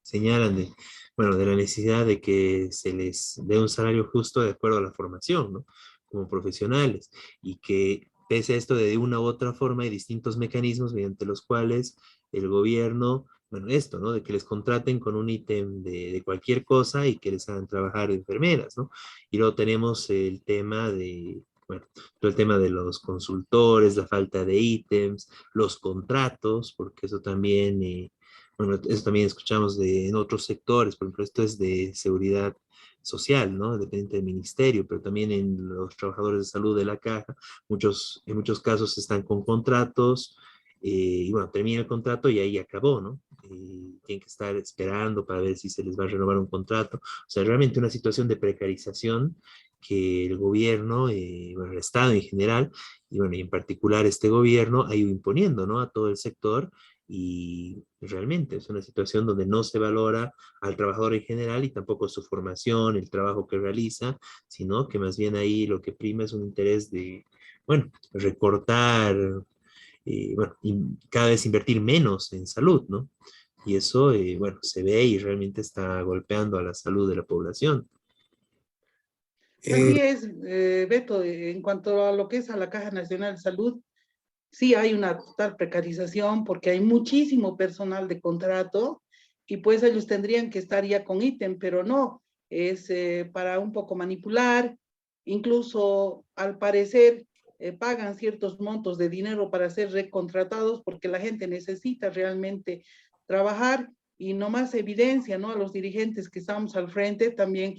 señalan bueno, de la necesidad de que se les dé un salario justo de acuerdo a la formación, ¿no? Como profesionales, y que pese a esto, de una u otra forma hay distintos mecanismos mediante los cuales el gobierno, bueno, esto, ¿no? De que les contraten con un ítem de cualquier cosa y que les hagan trabajar de enfermeras, ¿no? Y luego tenemos el tema de, bueno, todo el tema de los consultores, la falta de ítems, los contratos, porque eso también, bueno, eso también escuchamos en otros sectores, por ejemplo, esto es de seguridad social, ¿no? Dependiente del ministerio, pero también en los trabajadores de salud de la caja, en muchos casos están con contratos, y bueno, termina el contrato y ahí acabó, ¿no? Tienen que estar esperando para ver si se les va a renovar un contrato. O sea, realmente una situación de precarización que el gobierno, bueno, el Estado en general, y bueno, y en particular este gobierno ha ido imponiendo, ¿no? A todo el sector, y realmente es una situación donde no se valora al trabajador en general y tampoco su formación, el trabajo que realiza, sino que más bien ahí lo que prima es un interés de, bueno, recortar, bueno, y cada vez invertir menos en salud, ¿no? Y eso, bueno, se ve y realmente está golpeando a la salud de la población. Así es, Beto, en cuanto a lo que es a la Caja Nacional de Salud, sí hay una total precarización porque hay muchísimo personal de contrato y pues ellos tendrían que estar ya con ítem, pero no, es para un poco manipular, incluso al parecer pagan ciertos montos de dinero para ser recontratados porque la gente necesita realmente trabajar y no más evidencia, ¿no? A los dirigentes que estamos al frente también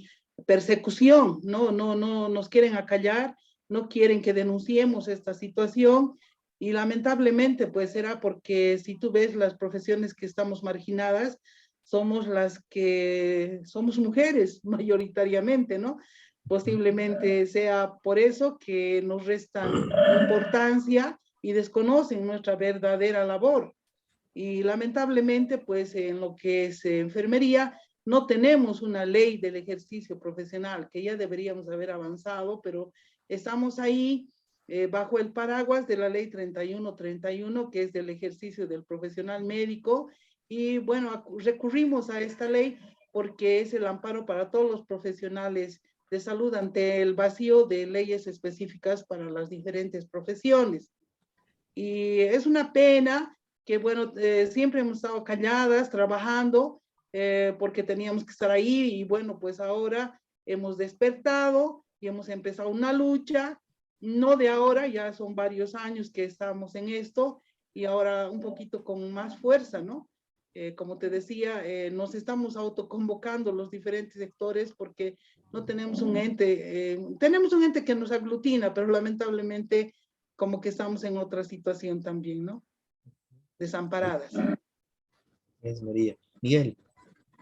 persecución, no nos quieren acallar, no quieren que denunciemos esta situación y lamentablemente pues será porque si tú ves las profesiones que estamos marginadas, somos las que somos mujeres mayoritariamente, ¿no? Posiblemente sea por eso que nos restan importancia y desconocen nuestra verdadera labor. Y lamentablemente pues en lo que es enfermería, no tenemos una ley del ejercicio profesional, que ya deberíamos haber avanzado, pero estamos ahí bajo el paraguas de la ley 3131, que es del ejercicio del profesional médico, y bueno, recurrimos a esta ley porque es el amparo para todos los profesionales de salud ante el vacío de leyes específicas para las diferentes profesiones. Y es una pena que, bueno, siempre hemos estado calladas, trabajando, porque teníamos que estar ahí y bueno, pues ahora hemos despertado y hemos empezado una lucha, no de ahora, ya son varios años que estamos en esto y ahora un poquito con más fuerza, ¿no? Como te decía, nos estamos autoconvocando los diferentes sectores porque no tenemos tenemos un ente que nos aglutina, pero lamentablemente como que estamos en otra situación también, ¿no? Desamparadas. Es María. Miguel.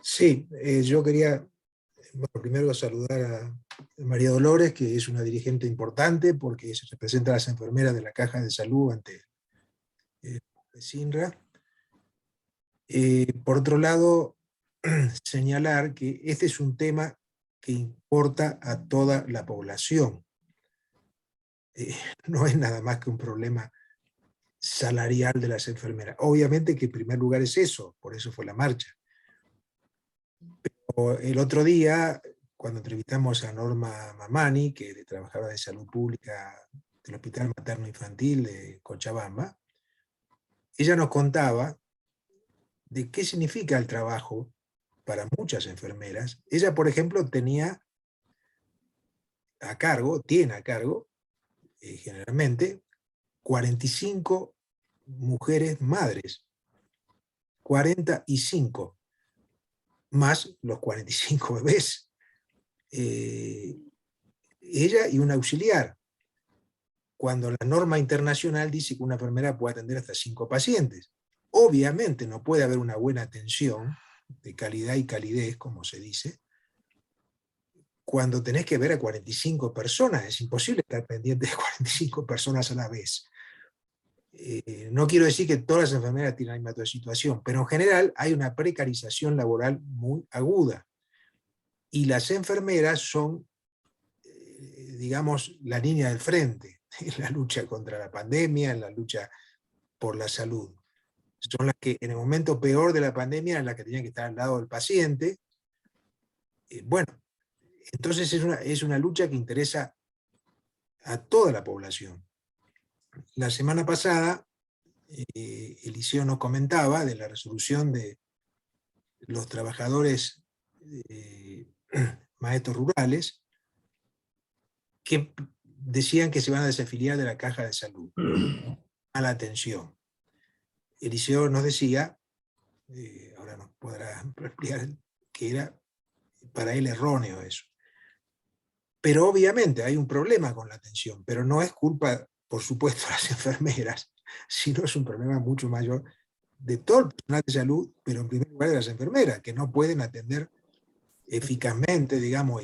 Sí, yo quería, bueno, primero saludar a María Dolores, que es una dirigente importante porque se representa a las enfermeras de la Caja de Salud ante SINRA. Por otro lado, señalar que este es un tema que importa a toda la población. No es nada más que un problema salarial de las enfermeras. Obviamente que en primer lugar es eso, por eso fue la marcha. Pero el otro día, cuando entrevistamos a Norma Mamani, que es trabajadora de salud pública del Hospital Materno Infantil de Cochabamba, ella nos contaba de qué significa el trabajo para muchas enfermeras. Ella, por ejemplo, tiene a cargo, generalmente, 45 mujeres madres, 45, más los 45 bebés. Ella y un auxiliar, cuando la norma internacional dice que una enfermera puede atender hasta 5 pacientes. Obviamente no puede haber una buena atención de calidad y calidez, como se dice, cuando tenés que ver a 45 personas. Es imposible estar pendiente de 45 personas a la vez. No quiero decir que todas las enfermeras tienen la misma situación, pero en general hay una precarización laboral muy aguda. Y las enfermeras son, digamos, la línea del frente en la lucha contra la pandemia, en la lucha por la salud. son las que en el momento peor de la pandemia eran las que tenían que estar al lado del paciente. Bueno, entonces es una lucha que interesa a toda la población. La semana pasada, Eliseo nos comentaba de la resolución de los trabajadores maestros rurales, que decían que se van a desafiliar de la caja de salud a la atención. Eliseo nos decía, ahora nos podrá explicar, que era para él erróneo eso. Pero obviamente hay un problema con la atención, pero no es culpa, por supuesto, de las enfermeras, sino es un problema mucho mayor de todo el personal de salud, pero en primer lugar de las enfermeras, que no pueden atender eficazmente, digamos,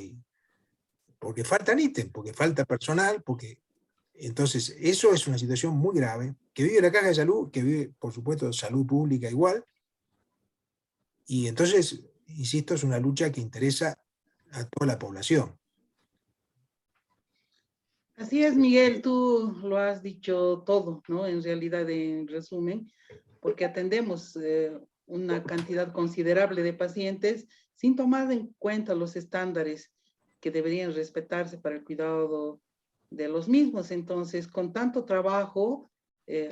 porque faltan ítems, porque falta personal, porque entonces eso es una situación muy grave, que vive la caja de salud, que vive, por supuesto, salud pública igual, y entonces, insisto, es una lucha que interesa a toda la población. Así es, Miguel, tú lo has dicho todo, ¿no? En realidad, en resumen, porque atendemos una cantidad considerable de pacientes sin tomar en cuenta los estándares que deberían respetarse para el cuidado de los mismos. Entonces, con tanto trabajo,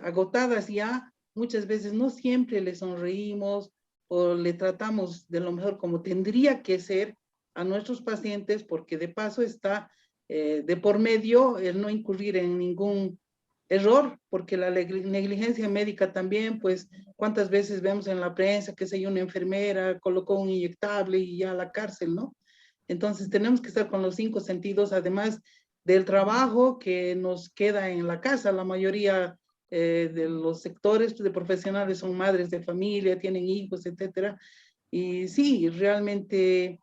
agotadas ya, muchas veces no siempre le sonreímos o le tratamos de lo mejor como tendría que ser a nuestros pacientes, porque de paso está de por medio el no incurrir en ningún error, porque la negligencia médica también, pues, cuántas veces vemos en la prensa que una enfermera colocó un inyectable y ya a la cárcel, ¿no? Entonces tenemos que estar con los 5 sentidos, además del trabajo que nos queda en la casa. La mayoría de los sectores de profesionales son madres de familia, tienen hijos, etcétera. Y sí, realmente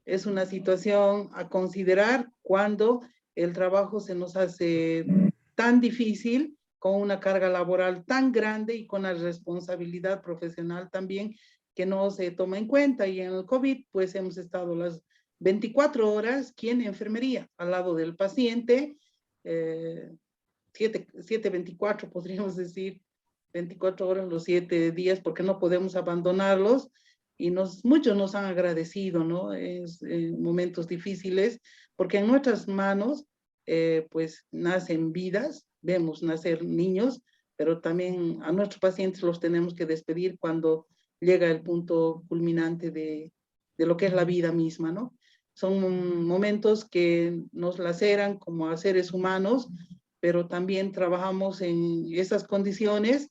es una situación a considerar cuando el trabajo se nos hace tan difícil, con una carga laboral tan grande y con la responsabilidad profesional también que no se toma en cuenta. Y en el COVID, pues hemos estado las 24 horas, ¿quién? Enfermería, al lado del paciente, 7/24 podríamos decir, 24 horas los 7 días, porque no podemos abandonarlos. Y muchos nos han agradecido, ¿no? Es momentos difíciles, porque en nuestras manos, pues, nacen vidas, vemos nacer niños, pero también a nuestros pacientes los tenemos que despedir cuando llega el punto culminante de lo que es la vida misma, ¿no? Son momentos que nos laceran como a seres humanos, pero también trabajamos en esas condiciones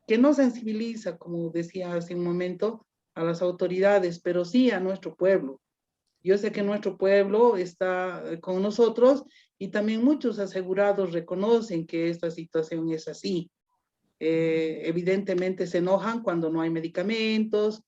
que no sensibiliza, como decía hace un momento, a las autoridades, pero sí a nuestro pueblo. Yo sé que nuestro pueblo está con nosotros y también muchos asegurados reconocen que esta situación es así. Evidentemente se enojan cuando no hay medicamentos,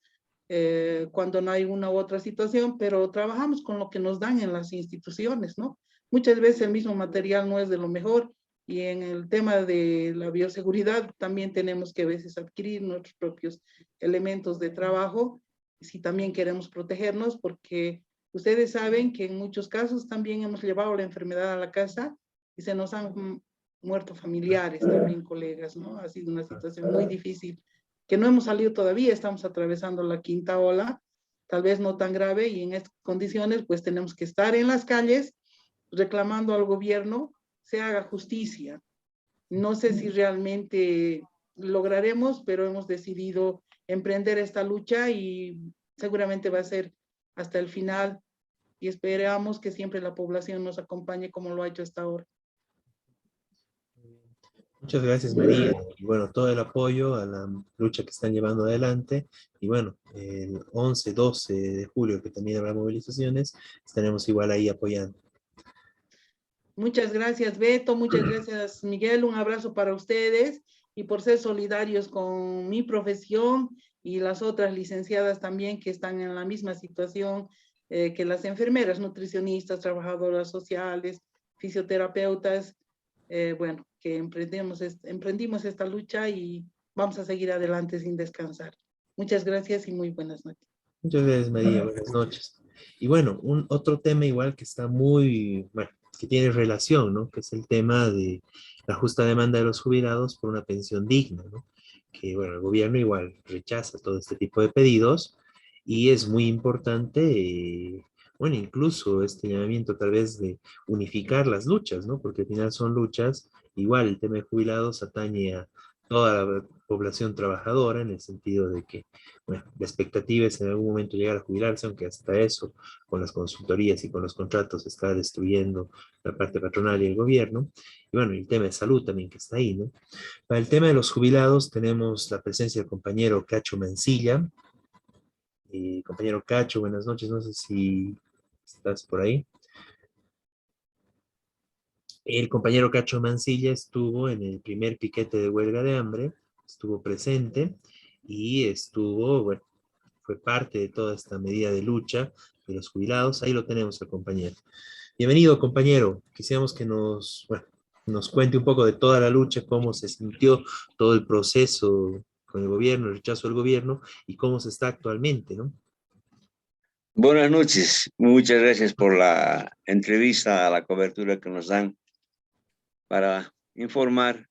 cuando no hay una u otra situación, pero trabajamos con lo que nos dan en las instituciones, ¿no? Muchas veces el mismo material no es de lo mejor, y en el tema de la bioseguridad también tenemos que a veces adquirir nuestros propios elementos de trabajo, si también queremos protegernos, porque ustedes saben que en muchos casos también hemos llevado la enfermedad a la casa y se nos han muerto familiares, también colegas, ¿no? Ha sido una situación muy difícil, que no hemos salido todavía, estamos atravesando la 5ª ola, tal vez no tan grave, y en estas condiciones pues tenemos que estar en las calles reclamando al gobierno se haga justicia. No sé si realmente lograremos, pero hemos decidido emprender esta lucha y seguramente va a ser hasta el final, y esperamos que siempre la población nos acompañe como lo ha hecho hasta ahora. Muchas gracias, María. Y bueno, todo el apoyo a la lucha que están llevando adelante. Y bueno, el 11, 12 de julio, que también habrá movilizaciones, estaremos igual ahí apoyando. Muchas gracias, Beto. Muchas gracias, Miguel. Un abrazo para ustedes y por ser solidarios con mi profesión y las otras licenciadas también que están en la misma situación que las enfermeras, nutricionistas, trabajadoras sociales, fisioterapeutas. Bueno, que emprendimos esta lucha y vamos a seguir adelante sin descansar. Muchas gracias y muy buenas noches. Muchas gracias, María. Buenas noches. Y bueno, otro tema igual que está muy, bueno, que tiene relación, ¿no? Que es el tema de la justa demanda de los jubilados por una pensión digna, ¿no? que bueno, el gobierno igual rechaza todo este tipo de pedidos y es muy importante, bueno, incluso este llamamiento tal vez de unificar las luchas, ¿no? Porque al final son luchas, igual el tema de jubilados atañe a toda la población trabajadora en el sentido de que, bueno, la expectativa es en algún momento llegar a jubilarse, aunque hasta eso, con las consultorías y con los contratos, se está destruyendo la parte patronal y el gobierno. Y bueno, el tema de salud también que está ahí, ¿no? Para el tema de los jubilados tenemos la presencia del compañero Cacho Mancilla. Compañero Cacho, buenas noches, no sé si estás por ahí. El compañero Cacho Mancilla estuvo en el primer piquete de huelga de hambre, estuvo presente y estuvo, bueno, fue parte de toda esta medida de lucha de los jubilados. Ahí lo tenemos al compañero. Bienvenido, compañero. Quisiéramos que bueno, nos cuente un poco de toda la lucha, cómo se sintió todo el proceso con el gobierno, el rechazo del gobierno y cómo se está actualmente, ¿no? Buenas noches, muchas gracias por la entrevista, la cobertura que nos dan para informar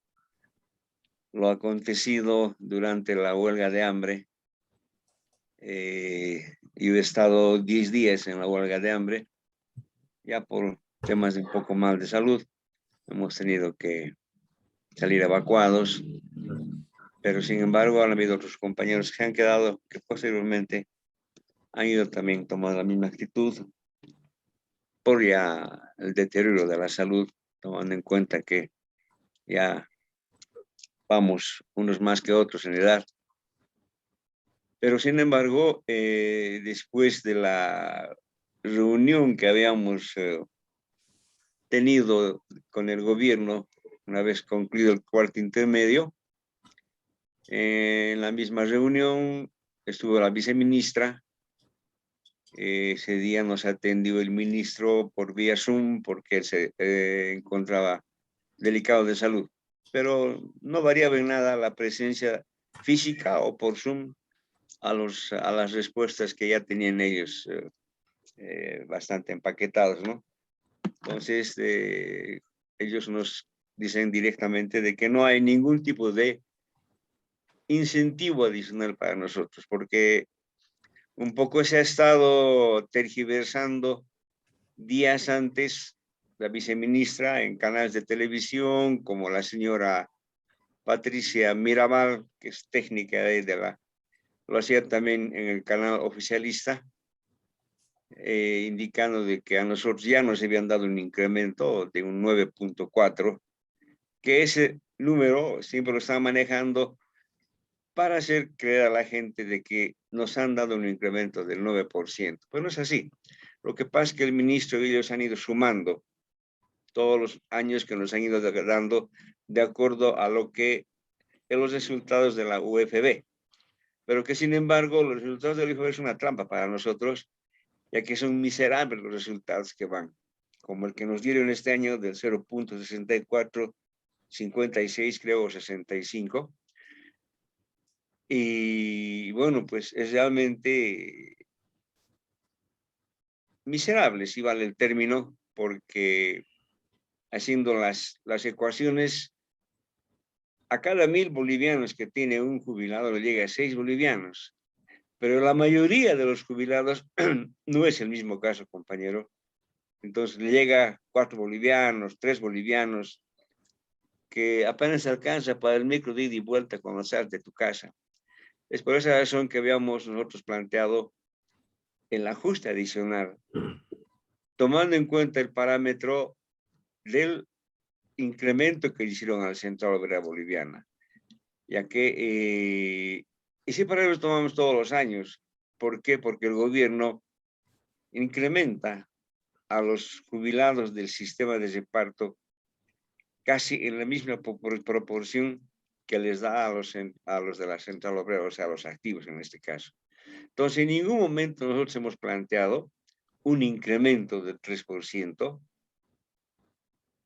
lo acontecido durante la huelga de hambre. Yo he estado 10 días en la huelga de hambre, ya por temas de un poco mal de salud. Hemos tenido que salir evacuados, pero sin embargo han habido otros compañeros que han quedado, que posteriormente han ido también tomando la misma actitud por ya el deterioro de la salud, tomando en cuenta que ya vamos unos más que otros en edad. Pero sin embargo, después de la reunión que habíamos tenido con el gobierno, una vez concluido el cuarto intermedio, en la misma reunión estuvo la viceministra. Ese día nos atendió el ministro por vía Zoom porque él se encontraba delicado de salud, pero no variaba en nada la presencia física o por Zoom a las respuestas que ya tenían ellos bastante empaquetados, ¿no? Entonces, ellos nos dicen directamente de que no hay ningún tipo de incentivo adicional para nosotros, porque un poco se ha estado tergiversando días antes la viceministra en canales de televisión, como la señora Patricia Mirabal, que es técnica lo hacía también en el canal oficialista, indicando de que a nosotros ya nos habían dado un incremento de un 9.4, que ese número siempre lo están manejando para hacer creer a la gente de que nos han dado un incremento del 9%. Pues no es así. Lo que pasa es que el ministro y ellos han ido sumando todos los años que nos han ido dando de acuerdo a los resultados de la UFB. Pero que sin embargo los resultados de la UFB es una trampa para nosotros, ya que son miserables los resultados que van, como el que nos dieron este año del 0.64, 56 creo, o 65. Y bueno, pues es realmente miserable, si vale el término, porque haciendo las ecuaciones, a cada 1000 bolivianos que tiene un jubilado le llega a 6 bolivianos. Pero la mayoría de los jubilados no es el mismo caso, compañero. Entonces le llega 4 bolivianos, 3 bolivianos, que apenas alcanza para el micro de ida y vuelta cuando sales de tu casa. Es por esa razón que habíamos nosotros planteado el ajuste adicional, tomando en cuenta el parámetro del incremento que hicieron a la Central Obrera Boliviana, ya que ese parámetro lo tomamos todos los años. ¿Por qué? Porque el gobierno incrementa a los jubilados del sistema de reparto casi en la misma proporción que les da a los de la Central Obrera, o sea, a los activos en este caso. Entonces, en ningún momento nosotros hemos planteado un incremento del 3%,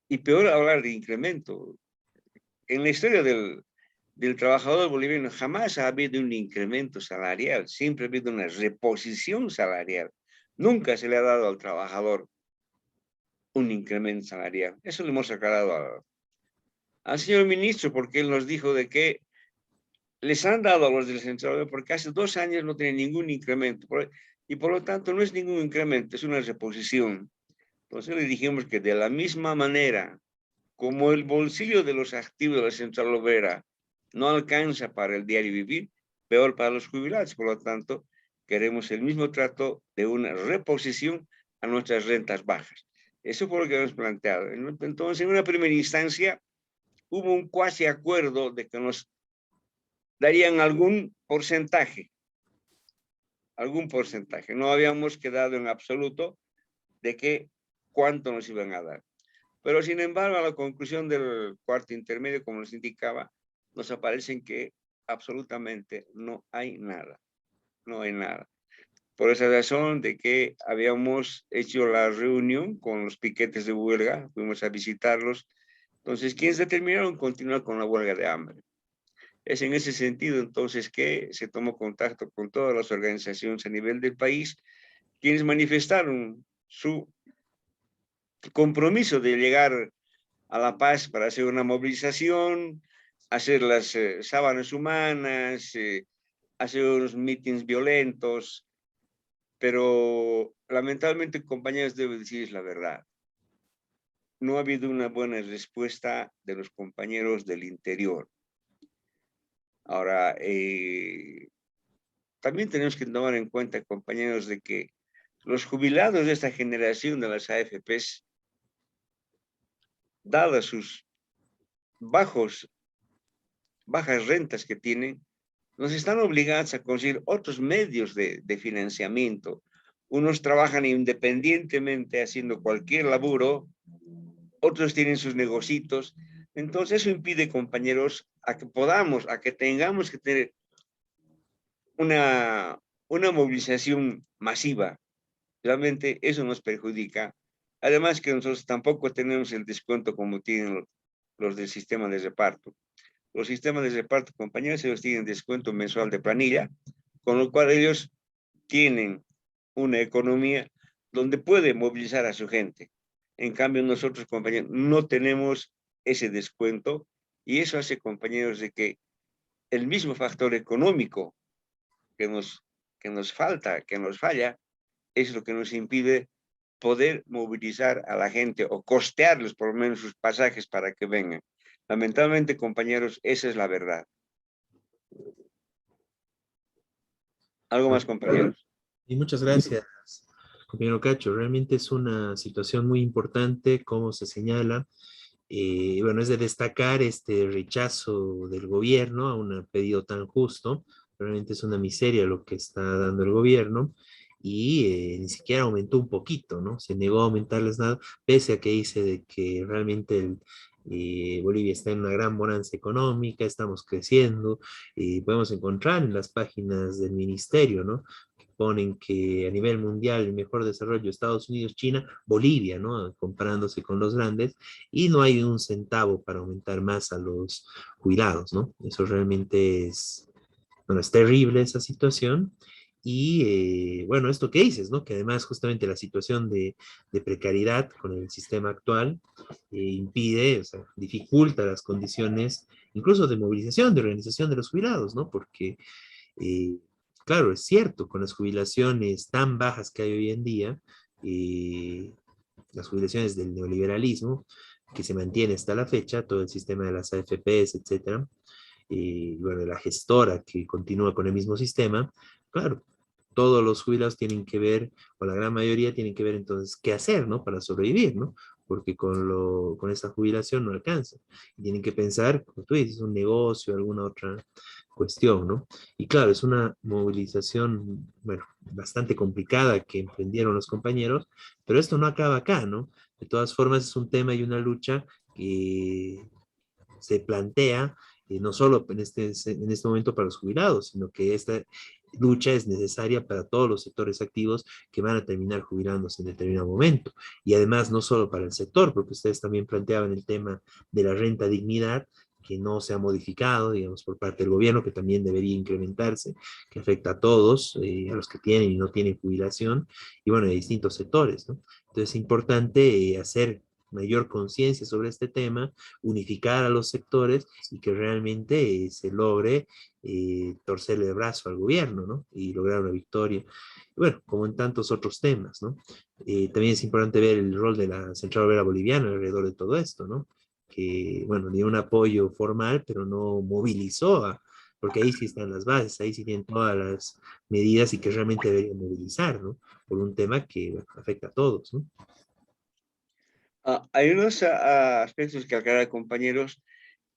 y peor hablar de incremento. En la historia del trabajador boliviano jamás ha habido un incremento salarial, siempre ha habido una reposición salarial. Nunca se le ha dado al trabajador un incremento salarial. Eso lo hemos aclarado al señor ministro, porque él nos dijo de que les han dado a los del Central porque hace 2 años no tienen ningún incremento. Y por lo tanto no es ningún incremento, es una reposición. Entonces le dijimos que de la misma manera como el bolsillo de los activos de la Central Obrera no alcanza para el diario vivir, peor para los jubilados. Por lo tanto, queremos el mismo trato de una reposición a nuestras rentas bajas. Eso fue lo que hemos planteado. Entonces, en una primera instancia, hubo un cuasi acuerdo de que nos darían algún porcentaje. No habíamos quedado en absoluto de que cuánto nos iban a dar. Pero sin embargo, a la conclusión del cuarto intermedio, como nos indicaba, nos aparecen que absolutamente no hay nada. No hay nada. Por esa razón de que habíamos hecho la reunión con los piquetes de huelga, fuimos a visitarlos. Entonces, quienes determinaron continuar con la huelga de hambre. Es en ese sentido, entonces, que se tomó contacto con todas las organizaciones a nivel del país, quienes manifestaron su compromiso de llegar a la paz para hacer una movilización, hacer las sábanas humanas, hacer unos mítines violentos, pero lamentablemente, compañeros, debo decirles la verdad. No ha habido una buena respuesta de los compañeros del interior. Ahora, también tenemos que tomar en cuenta, compañeros, de que los jubilados de esta generación de las AFPs, dadas sus bajas rentas que tienen, nos están obligados a conseguir otros medios de financiamiento. Unos trabajan independientemente haciendo cualquier laburo, otros tienen sus negocios. Entonces eso impide, compañeros, a que tengamos que tener una movilización masiva. Realmente eso nos perjudica. Además que nosotros tampoco tenemos el descuento como tienen los del sistema de reparto. Los sistemas de reparto, compañeros, ellos tienen descuento mensual de planilla, con lo cual ellos tienen una economía donde pueden movilizar a su gente. En cambio, nosotros, compañeros, no tenemos ese descuento y eso hace, compañeros, de que el mismo factor económico que nos falla, es lo que nos impide poder movilizar a la gente o costearles por lo menos sus pasajes para que vengan. Lamentablemente, compañeros, esa es la verdad. ¿Algo más, compañeros? Y muchas gracias, compañero Cacho. Realmente es una situación muy importante, como se señala. Bueno, es de destacar este rechazo del gobierno a un pedido tan justo. Realmente es una miseria lo que está dando el gobierno y ni siquiera aumentó un poquito, ¿no? Se negó a aumentarles nada, pese a que dice de que realmente Bolivia está en una gran bonanza económica, estamos creciendo, y podemos encontrar en las páginas del ministerio, ¿no? Que ponen que a nivel mundial el mejor desarrollo Estados Unidos, China, Bolivia, ¿no? Comparándose con los grandes, y no hay un centavo para aumentar más a los jubilados, ¿no? Eso realmente es, bueno, es terrible esa situación. Y bueno, esto que dices, ¿no? Que además justamente la situación de precariedad con el sistema actual impide, o sea, dificulta las condiciones incluso de movilización, de organización de los jubilados, ¿no? Porque, claro, es cierto, con las jubilaciones tan bajas que hay hoy en día, las jubilaciones del neoliberalismo, que se mantiene hasta la fecha, todo el sistema de las AFPs, etcétera, y bueno, la gestora que continúa con el mismo sistema, claro, todos los jubilados tienen que ver, o la gran mayoría tienen que ver entonces qué hacer, ¿no? Para sobrevivir, ¿no? Porque con esa jubilación no alcanza. Y tienen que pensar, como tú dices, un negocio, alguna otra cuestión, ¿no? Y claro, es una movilización, bueno, bastante complicada que emprendieron los compañeros, pero esto no acaba acá, ¿no? De todas formas, es un tema y una lucha que se plantea no solo en este momento para los jubilados, sino que esta lucha es necesaria para todos los sectores activos que van a terminar jubilándose en determinado momento. Y además, no solo para el sector, porque ustedes también planteaban el tema de la renta dignidad, que no se ha modificado, digamos, por parte del gobierno, que también debería incrementarse, que afecta a todos, a los que tienen y no tienen jubilación, y bueno, de distintos sectores, ¿no? Entonces es importante hacer mayor conciencia sobre este tema, unificar a los sectores y que realmente se logre torcerle el brazo al gobierno, ¿no? Y lograr una victoria. Bueno, como en tantos otros temas, ¿no? También es importante ver el rol de la Central Obrera Boliviana alrededor de todo esto, ¿no? Que, bueno, dio un apoyo formal, pero no movilizó, porque ahí sí están las bases, ahí sí tienen todas las medidas y que realmente deberían movilizar, ¿no? Por un tema que bueno, afecta a todos, ¿no? Hay unos aspectos que aclarar, compañeros,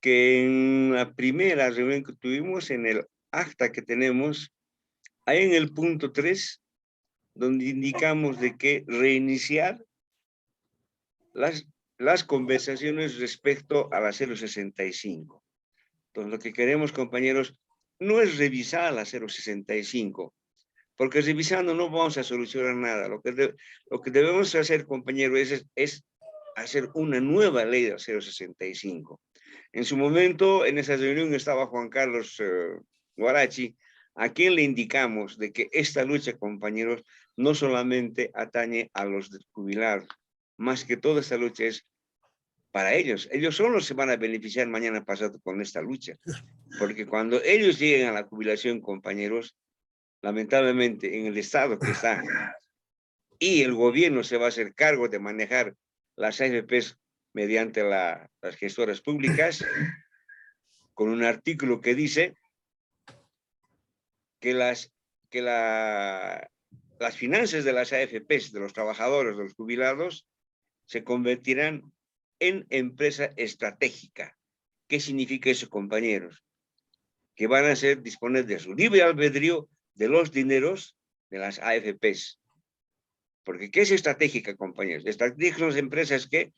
que en la primera reunión que tuvimos, en el acta que tenemos, hay en el punto 3, donde indicamos de que reiniciar las conversaciones respecto a la 065. Entonces, lo que queremos, compañeros, no es revisar la 065, porque revisando no vamos a solucionar nada. Lo que debemos hacer, compañeros, es hacer una nueva ley de 065. En su momento, en esa reunión estaba Juan Carlos Guarachi, a quien le indicamos de que esta lucha, compañeros, no solamente atañe a los jubilados, más que toda esta lucha es para ellos. Ellos son los que se van a beneficiar mañana pasado con esta lucha. Porque cuando ellos lleguen a la jubilación, compañeros, lamentablemente en el estado que está, y el gobierno se va a hacer cargo de manejar las AFPs mediante las gestoras públicas, con un artículo que dice que las finanzas de las AFPs, de los trabajadores, de los jubilados, se convertirán en empresa estratégica. ¿Qué significa eso, compañeros? Que van a disponer de su libre albedrío de los dineros de las AFPs. Porque ¿qué es estratégica, compañeros? Estratégicas son las empresas que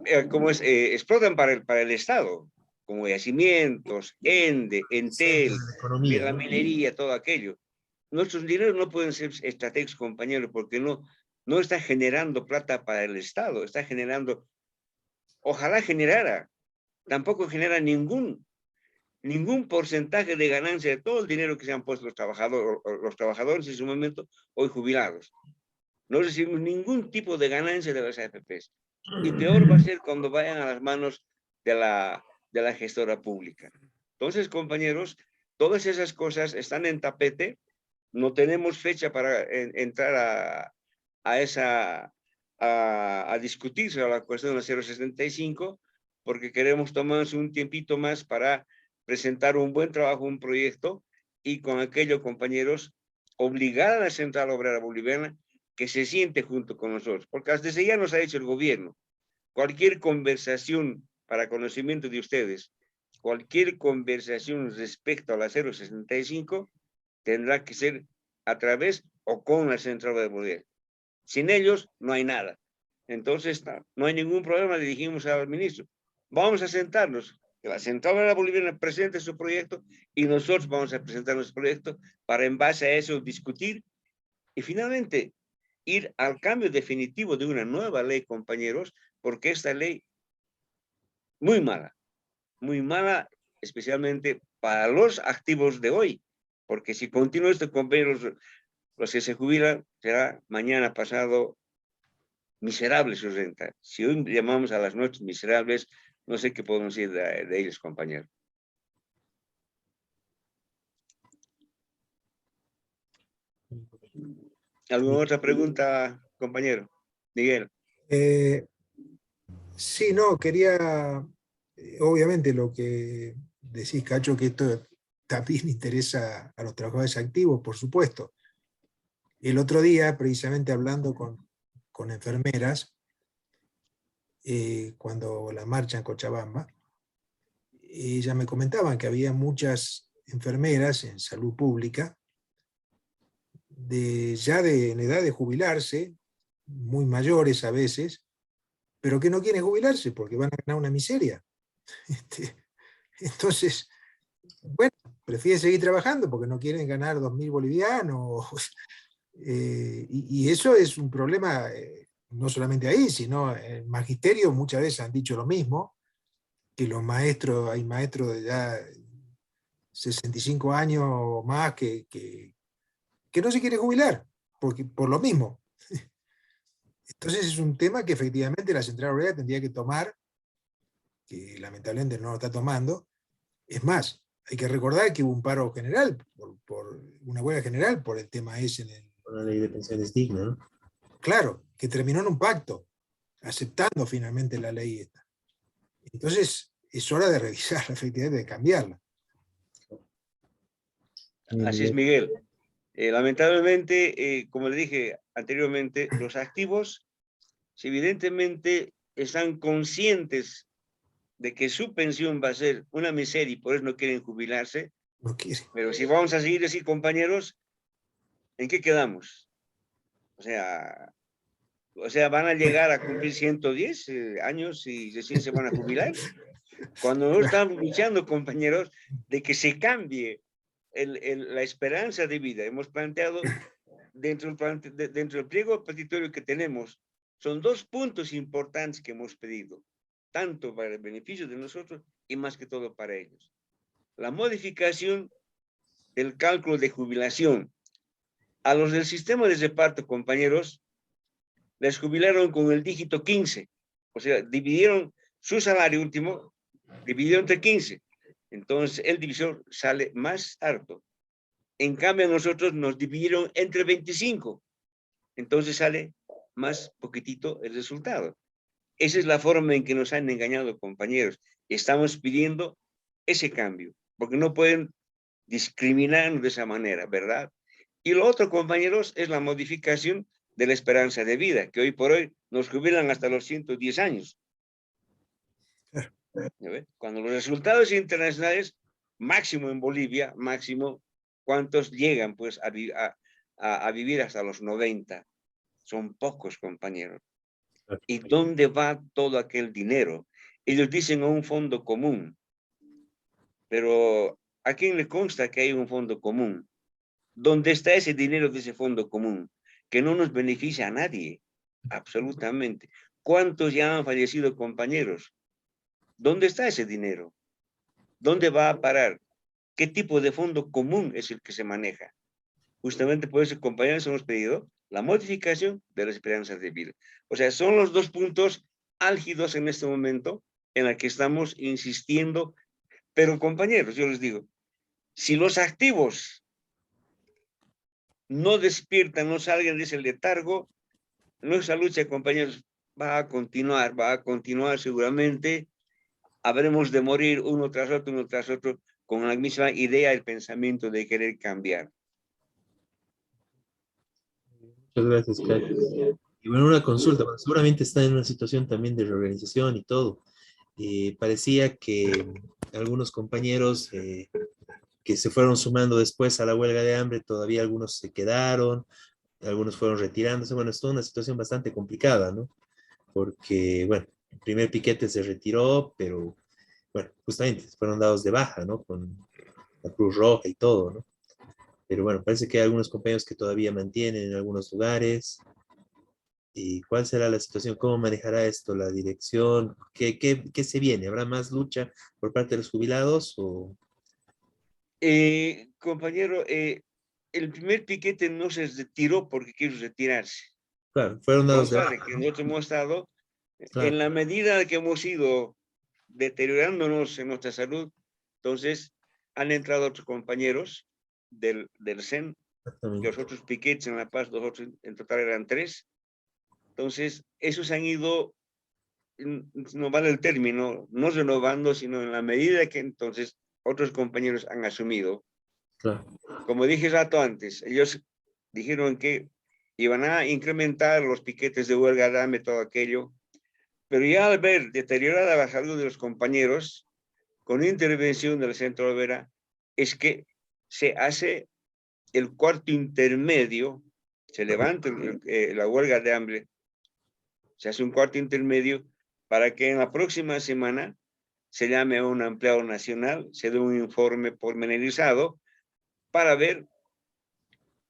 explotan para el Estado, como yacimientos, ENDE, Entel, la minería, todo aquello. Nuestros dineros no pueden ser estratégicos, compañeros, porque no está generando plata para el Estado, está generando, ojalá generara, tampoco genera ningún porcentaje de ganancia de todo el dinero que se han puesto los trabajadores en su momento, hoy jubilados. No recibimos ningún tipo de ganancia de las AFPs. Y peor va a ser cuando vayan a las manos de la gestora pública. Entonces, compañeros, todas esas cosas están en tapete. No tenemos fecha para entrar a discutir sobre la cuestión de la 065, porque queremos tomarnos un tiempito más para presentar un buen trabajo, un proyecto, y con aquello, compañeros, obligar a la Central Obrera Boliviana que se siente junto con nosotros, porque desde ya nos ha dicho el gobierno, cualquier conversación para conocimiento de ustedes, cualquier conversación respecto a la 065 tendrá que ser a través o con la Central Obrera Boliviana. Sin ellos no hay nada. Entonces no hay ningún problema, le dijimos al ministro, vamos a sentarnos, que la Central Obrera Boliviana presente su proyecto y nosotros vamos a presentar nuestro proyecto para en base a eso discutir y finalmente ir al cambio definitivo de una nueva ley, compañeros, porque esta ley muy mala, especialmente para los activos de hoy, porque si continúa esto, compañeros, los que se jubilan, será mañana pasado miserable su renta. Si hoy llamamos a las noches miserables, no sé qué podemos decir de ellos, compañeros. ¿Alguna otra pregunta, compañero? Miguel. Sí, no, quería, obviamente lo que decís, Cacho, que esto también interesa a los trabajadores activos, por supuesto. El otro día, precisamente hablando con enfermeras, cuando la marcha en Cochabamba, ellas me comentaban que había muchas enfermeras en salud pública, ya en edad de jubilarse, muy mayores a veces, pero que no quieren jubilarse porque van a ganar una miseria. Entonces, bueno, prefieren seguir trabajando porque no quieren ganar 2.000 bolivianos. Y eso es un problema, no solamente ahí, sino en el magisterio muchas veces han dicho lo mismo, que los maestros, hay maestros de ya 65 años o más que que no se quiere jubilar, porque, por lo mismo. Entonces es un tema que efectivamente la Central Obrera tendría que tomar, que lamentablemente no lo está tomando. Es más, hay que recordar que hubo un paro general, por una huelga general por el tema ese. Una ley de pensiones digna, ¿no? Claro, que terminó en un pacto, aceptando finalmente la ley esta. Entonces es hora de revisarla, efectivamente, de cambiarla. Así es, Miguel. Lamentablemente, como le dije anteriormente, los activos evidentemente están conscientes de que su pensión va a ser una miseria y por eso no quieren jubilarse. No quiere. Pero si vamos a seguir así, compañeros, ¿en qué quedamos? O sea, van a llegar a cumplir 110 años y recién se van a jubilar. Cuando nosotros estamos luchando, compañeros, de que se cambie la esperanza de vida, hemos planteado dentro del pliego petitorio que tenemos, son 2 puntos importantes que hemos pedido, tanto para el beneficio de nosotros y más que todo para ellos. La modificación del cálculo de jubilación. A los del sistema de reparto, compañeros, les jubilaron con el dígito 15, o sea, dividieron su salario último, dividido entre 15. Entonces, el divisor sale más alto. En cambio, a nosotros nos dividieron entre 25. Entonces sale más poquitito el resultado. Esa es la forma en que nos han engañado, compañeros. Estamos pidiendo ese cambio, porque no pueden discriminarnos de esa manera, ¿verdad? Y lo otro, compañeros, es la modificación de la esperanza de vida, que hoy por hoy nos jubilan hasta los 110 años. Cuando los resultados internacionales, máximo en Bolivia, máximo, ¿cuántos llegan pues a vivir hasta los 90? Son pocos, compañeros. ¿Y dónde va todo aquel dinero? Ellos dicen a un fondo común, pero ¿a quién le consta que hay un fondo común? ¿Dónde está ese dinero de ese fondo común? Que no nos beneficia a nadie, absolutamente. ¿Cuántos ya han fallecido, compañeros? ¿Dónde está ese dinero? ¿Dónde va a parar? ¿Qué tipo de fondo común es el que se maneja? Justamente por eso, compañeros, hemos pedido la modificación de las esperanzas de vida. O sea, son los 2 puntos álgidos en este momento en el que estamos insistiendo. Pero, compañeros, yo les digo, si los activos no despiertan, no salgan de ese letargo, nuestra lucha, compañeros, va a continuar seguramente. Habremos de morir uno tras otro, con la misma idea, el pensamiento de querer cambiar. Muchas gracias, Carlos. Y bueno, una consulta, bueno, seguramente está en una situación también de reorganización y todo. Parecía que algunos compañeros que se fueron sumando después a la huelga de hambre, todavía algunos se quedaron, algunos fueron retirándose. Bueno, es toda una situación bastante complicada, ¿no? Porque, bueno, el primer piquete se retiró, pero, bueno, justamente fueron dados de baja, ¿no? Con la Cruz Roja y todo, ¿no? Pero bueno, parece que hay algunos compañeros que todavía mantienen en algunos lugares. ¿Y cuál será la situación? ¿Cómo manejará esto la dirección? ¿Qué se viene? ¿Habrá más lucha por parte de los jubilados o...? Compañero, el primer piquete no se retiró porque quiso retirarse. Claro, fueron dados de Consta baja. de que nosotros hemos estado, Claro. en la medida que hemos ido deteriorándonos en nuestra salud, entonces han entrado otros compañeros del CEN, que los otros piquetes en La Paz, nosotros en total eran 3. Entonces, esos han ido, no vale el término, no renovando, sino en la medida que entonces otros compañeros han asumido. Claro. Como dije rato antes, ellos dijeron que iban a incrementar los piquetes de huelga, dame todo aquello, pero ya al ver deteriorada la salud de los compañeros, con intervención del Centro Obrera, es que se hace el cuarto intermedio, se levanta la huelga de hambre, se hace un cuarto intermedio para que en la próxima semana se llame a un empleado nacional, se dé un informe pormenorizado para ver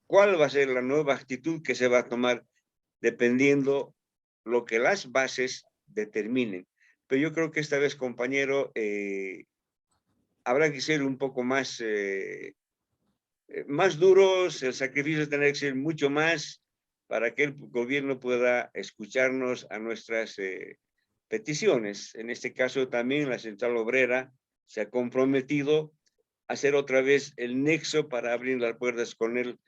cuál va a ser la nueva actitud que se va a tomar dependiendo lo que las bases determinen. Pero yo creo que esta vez, compañero, habrá que ser un poco más más duros, el sacrificio tendrá que ser mucho más para que el gobierno pueda escucharnos a nuestras peticiones. En este caso también la Central Obrera se ha comprometido a hacer otra vez el nexo para abrir las puertas con el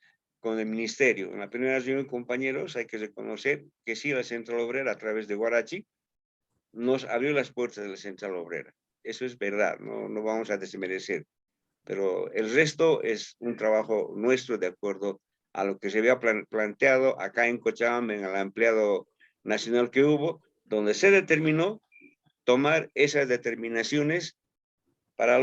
ministerio. En la primera reunión, compañeros, hay que reconocer que sí, la Central Obrera a través de Guarachi nos abrió las puertas de la Central Obrera. Eso es verdad, no vamos a desmerecer. Pero el resto es un trabajo nuestro de acuerdo a lo que se había planteado acá en Cochabamba, en el ampliado nacional que hubo, donde se determinó tomar esas determinaciones para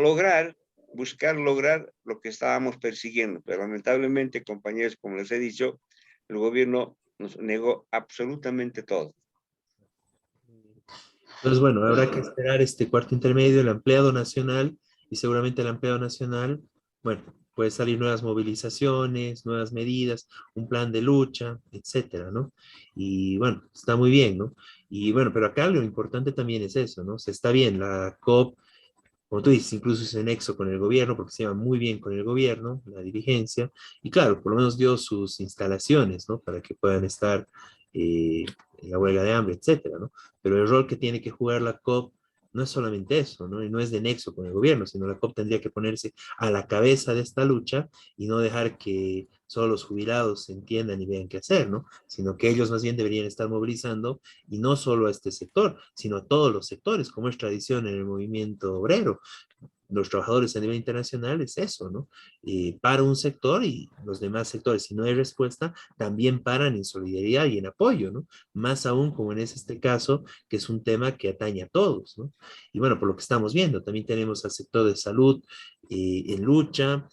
buscar lograr lo que estábamos persiguiendo. Pero lamentablemente, compañeros, como les he dicho, el gobierno nos negó absolutamente todo. Entonces, bueno, habrá que esperar este cuarto intermedio, el ampliado nacional, y seguramente el ampliado nacional, bueno, puede salir nuevas movilizaciones, nuevas medidas, un plan de lucha, etcétera, ¿no? Y bueno, está muy bien, ¿no? Y bueno, pero acá lo importante también es eso, ¿no? Se está bien, la COP, como tú dices, incluso es en nexo con el gobierno, porque se lleva muy bien con el gobierno, la dirigencia, y claro, por lo menos dio sus instalaciones, ¿no? Para que puedan estar en la huelga de hambre, etcétera, ¿no? Pero el rol que tiene que jugar la COP no es solamente eso, ¿no? Y no es de nexo con el gobierno, sino la COP tendría que ponerse a la cabeza de esta lucha y no dejar que solo los jubilados se entiendan y vean qué hacer, ¿no? Sino que ellos más bien deberían estar movilizando, y no solo a este sector, sino a todos los sectores, como es tradición en el movimiento obrero. Los trabajadores a nivel internacional es eso, ¿no? Para un sector y los demás sectores, si no hay respuesta, también paran en solidaridad y en apoyo, ¿no? Más aún como en este caso, que es un tema que atañe a todos, ¿no? Y bueno, por lo que estamos viendo, también tenemos al sector de salud en lucha.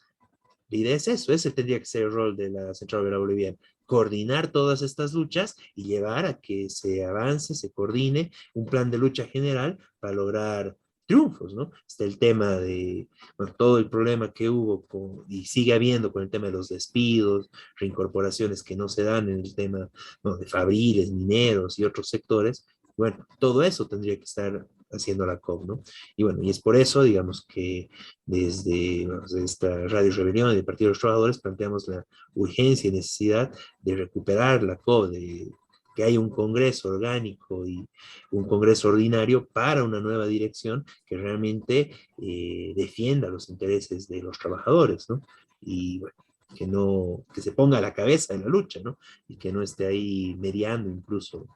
La idea es eso, ese tendría que ser el rol de la Central Obrera Boliviana, coordinar todas estas luchas y llevar a que se avance, se coordine un plan de lucha general para lograr triunfos, ¿no? Está el tema de, bueno, todo el problema que hubo y sigue habiendo con el tema de los despidos, reincorporaciones que no se dan en el tema, ¿no?, de fabriles, mineros y otros sectores. Bueno, todo eso tendría que estar haciendo la COP, ¿no? Y bueno, y es por eso, digamos, que desde, bueno, desde esta Radio Rebelión y del Partido de los Trabajadores planteamos la urgencia y necesidad de recuperar la COP, de que haya un congreso orgánico y un congreso ordinario para una nueva dirección que realmente defienda los intereses de los trabajadores, ¿no? Y bueno, que no, que se ponga a la cabeza de la lucha, ¿no? Y que no esté ahí mediando incluso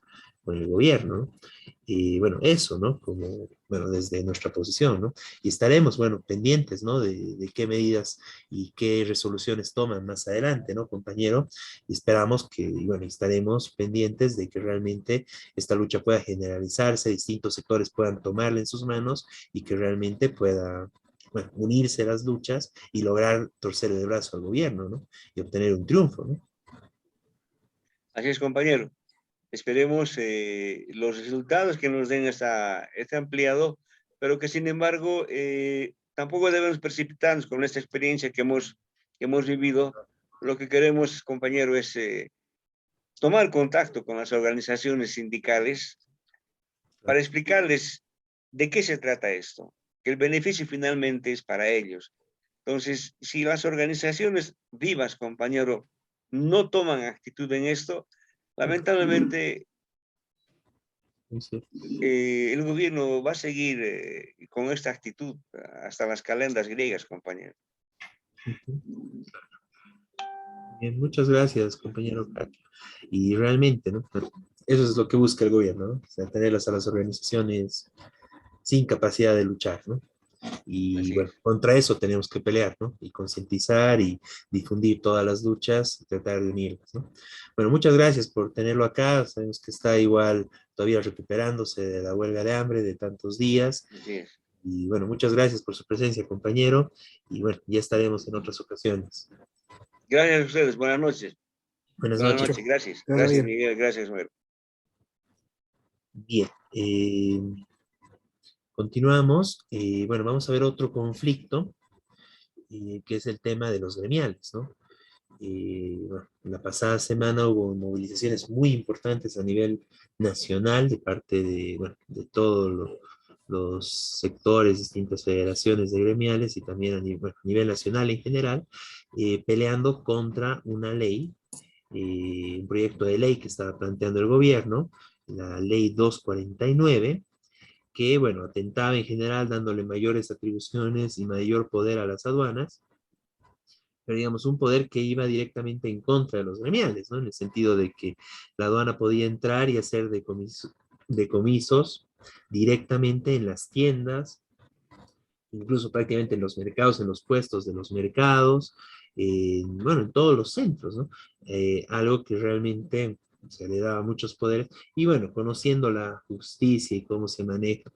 con el gobierno, ¿no? Y bueno, eso, ¿no? Como, bueno, desde nuestra posición, ¿no? Y estaremos, bueno, pendientes, ¿no? De qué medidas y qué resoluciones toman más adelante, ¿no, compañero? Y esperamos que, y bueno, estaremos pendientes de que realmente esta lucha pueda generalizarse, distintos sectores puedan tomarla en sus manos y que realmente pueda, bueno, unirse a las luchas y lograr torcer el brazo al gobierno, ¿no? Y obtener un triunfo, ¿no? Así es, compañero. Esperemos los resultados que nos den este ampliado, pero que sin embargo tampoco debemos precipitarnos con esta experiencia que hemos vivido. Lo que queremos, compañero, es tomar contacto con las organizaciones sindicales para explicarles de qué se trata esto, que el beneficio finalmente es para ellos. Entonces, si las organizaciones vivas, compañero, no toman actitud en esto, lamentablemente el gobierno va a seguir con esta actitud hasta las calendas griegas, compañero. Bien, muchas gracias, compañero. Y realmente, ¿no? Eso es lo que busca el gobierno, ¿no? O sea, tenerlas a las organizaciones sin capacidad de luchar, ¿no? Y bueno, contra eso tenemos que pelear, ¿no? Y concientizar y difundir todas las luchas y tratar de unirlas, ¿no? Bueno, muchas gracias por tenerlo acá. Sabemos que está igual todavía recuperándose de la huelga de hambre de tantos días. Así es. Y bueno, muchas gracias por su presencia, compañero. Y bueno, ya estaremos en otras ocasiones. Gracias a ustedes. Buenas noches. Buenas Buenas noches. noches. Gracias. Todo Gracias, bien. Miguel. Gracias, Homero. Bien. Continuamos. Bueno, vamos a ver otro conflicto, que es el tema de los gremiales, ¿no? Bueno, la pasada semana hubo movilizaciones muy importantes a nivel nacional de parte de, bueno, de todos los sectores, distintas federaciones de gremiales y también a nivel nacional en general, peleando contra una ley, un proyecto de ley que estaba planteando el gobierno, la ley 249, que, bueno, atentaba en general dándole mayores atribuciones y mayor poder a las aduanas, pero digamos un poder que iba directamente en contra de los gremiales, ¿no? En el sentido de que la aduana podía entrar y hacer decomisos directamente en las tiendas, incluso prácticamente en los mercados, en los puestos de los mercados, bueno, en todos los centros, ¿no? Algo que realmente se le daba muchos poderes, y bueno, conociendo la justicia y cómo se maneja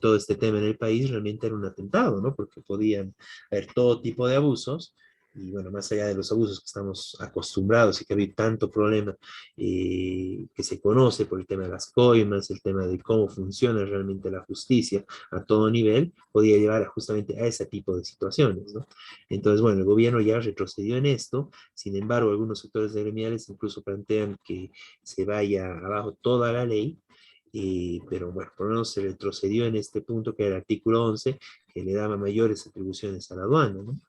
todo este tema en el país, realmente era un atentado, ¿no? Porque podían haber todo tipo de abusos, y bueno, más allá de los abusos que estamos acostumbrados y que hay tanto problema que se conoce por el tema de las coimas, el tema de cómo funciona realmente la justicia a todo nivel, podía llevar justamente a ese tipo de situaciones, ¿no? Entonces, bueno, el gobierno ya retrocedió en esto. Sin embargo, algunos sectores gremiales incluso plantean que se vaya abajo toda la ley, pero bueno, por lo menos se retrocedió en este punto, que era el artículo 11, que le daba mayores atribuciones a la aduana, ¿no?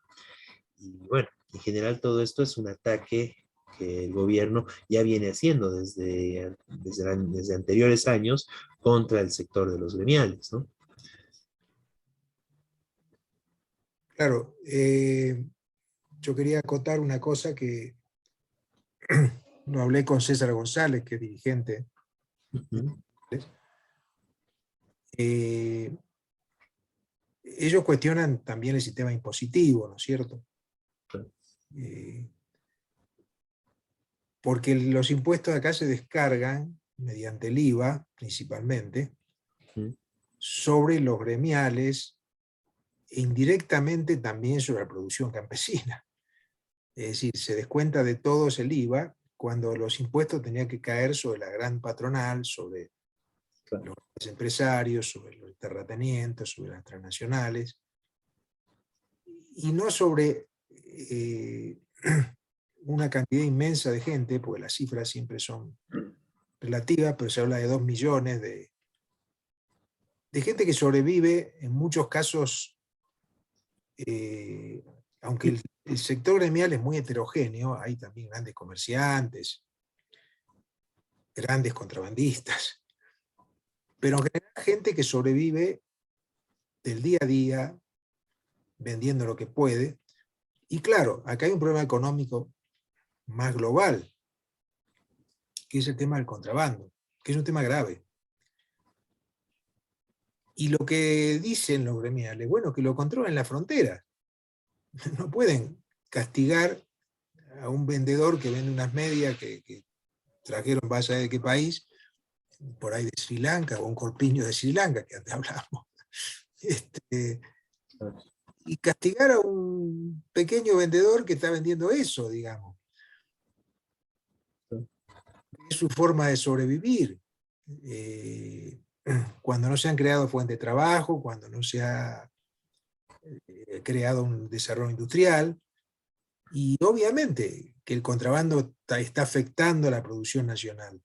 Y bueno, en general todo esto es un ataque que el gobierno ya viene haciendo desde anteriores años contra el sector de los gremiales, ¿no? Claro, yo quería acotar una cosa que lo hablé con César González, que es dirigente. Ellos cuestionan también el sistema impositivo, ¿no es cierto? Porque los impuestos de acá se descargan mediante el IVA, principalmente, sobre los gremiales e indirectamente también sobre la producción campesina. Es decir, se descuenta de todos el IVA cuando los impuestos tenían que caer sobre la gran patronal, sobre los empresarios, sobre los terratenientes, sobre las transnacionales, y no sobre una cantidad inmensa de gente, porque las cifras siempre son relativas, pero se habla de 2 millones de gente que sobrevive, en muchos casos, aunque el sector gremial es muy heterogéneo, hay también grandes comerciantes, grandes contrabandistas, pero en general gente que sobrevive del día a día, vendiendo lo que puede. Y claro, acá hay un problema económico más global, que es el tema del contrabando, que es un tema grave. Y lo que dicen los gremiales, bueno, que lo controlen la frontera. No pueden castigar a un vendedor que vende unas medias que trajeron vaya de qué país, por ahí de Sri Lanka, o un corpiño de Sri Lanka, que antes hablamos. Y castigar a un pequeño vendedor que está vendiendo eso, digamos. Es su forma de sobrevivir. Cuando no se han creado fuentes de trabajo, cuando no se ha creado un desarrollo industrial, y obviamente que el contrabando está afectando a la producción nacional.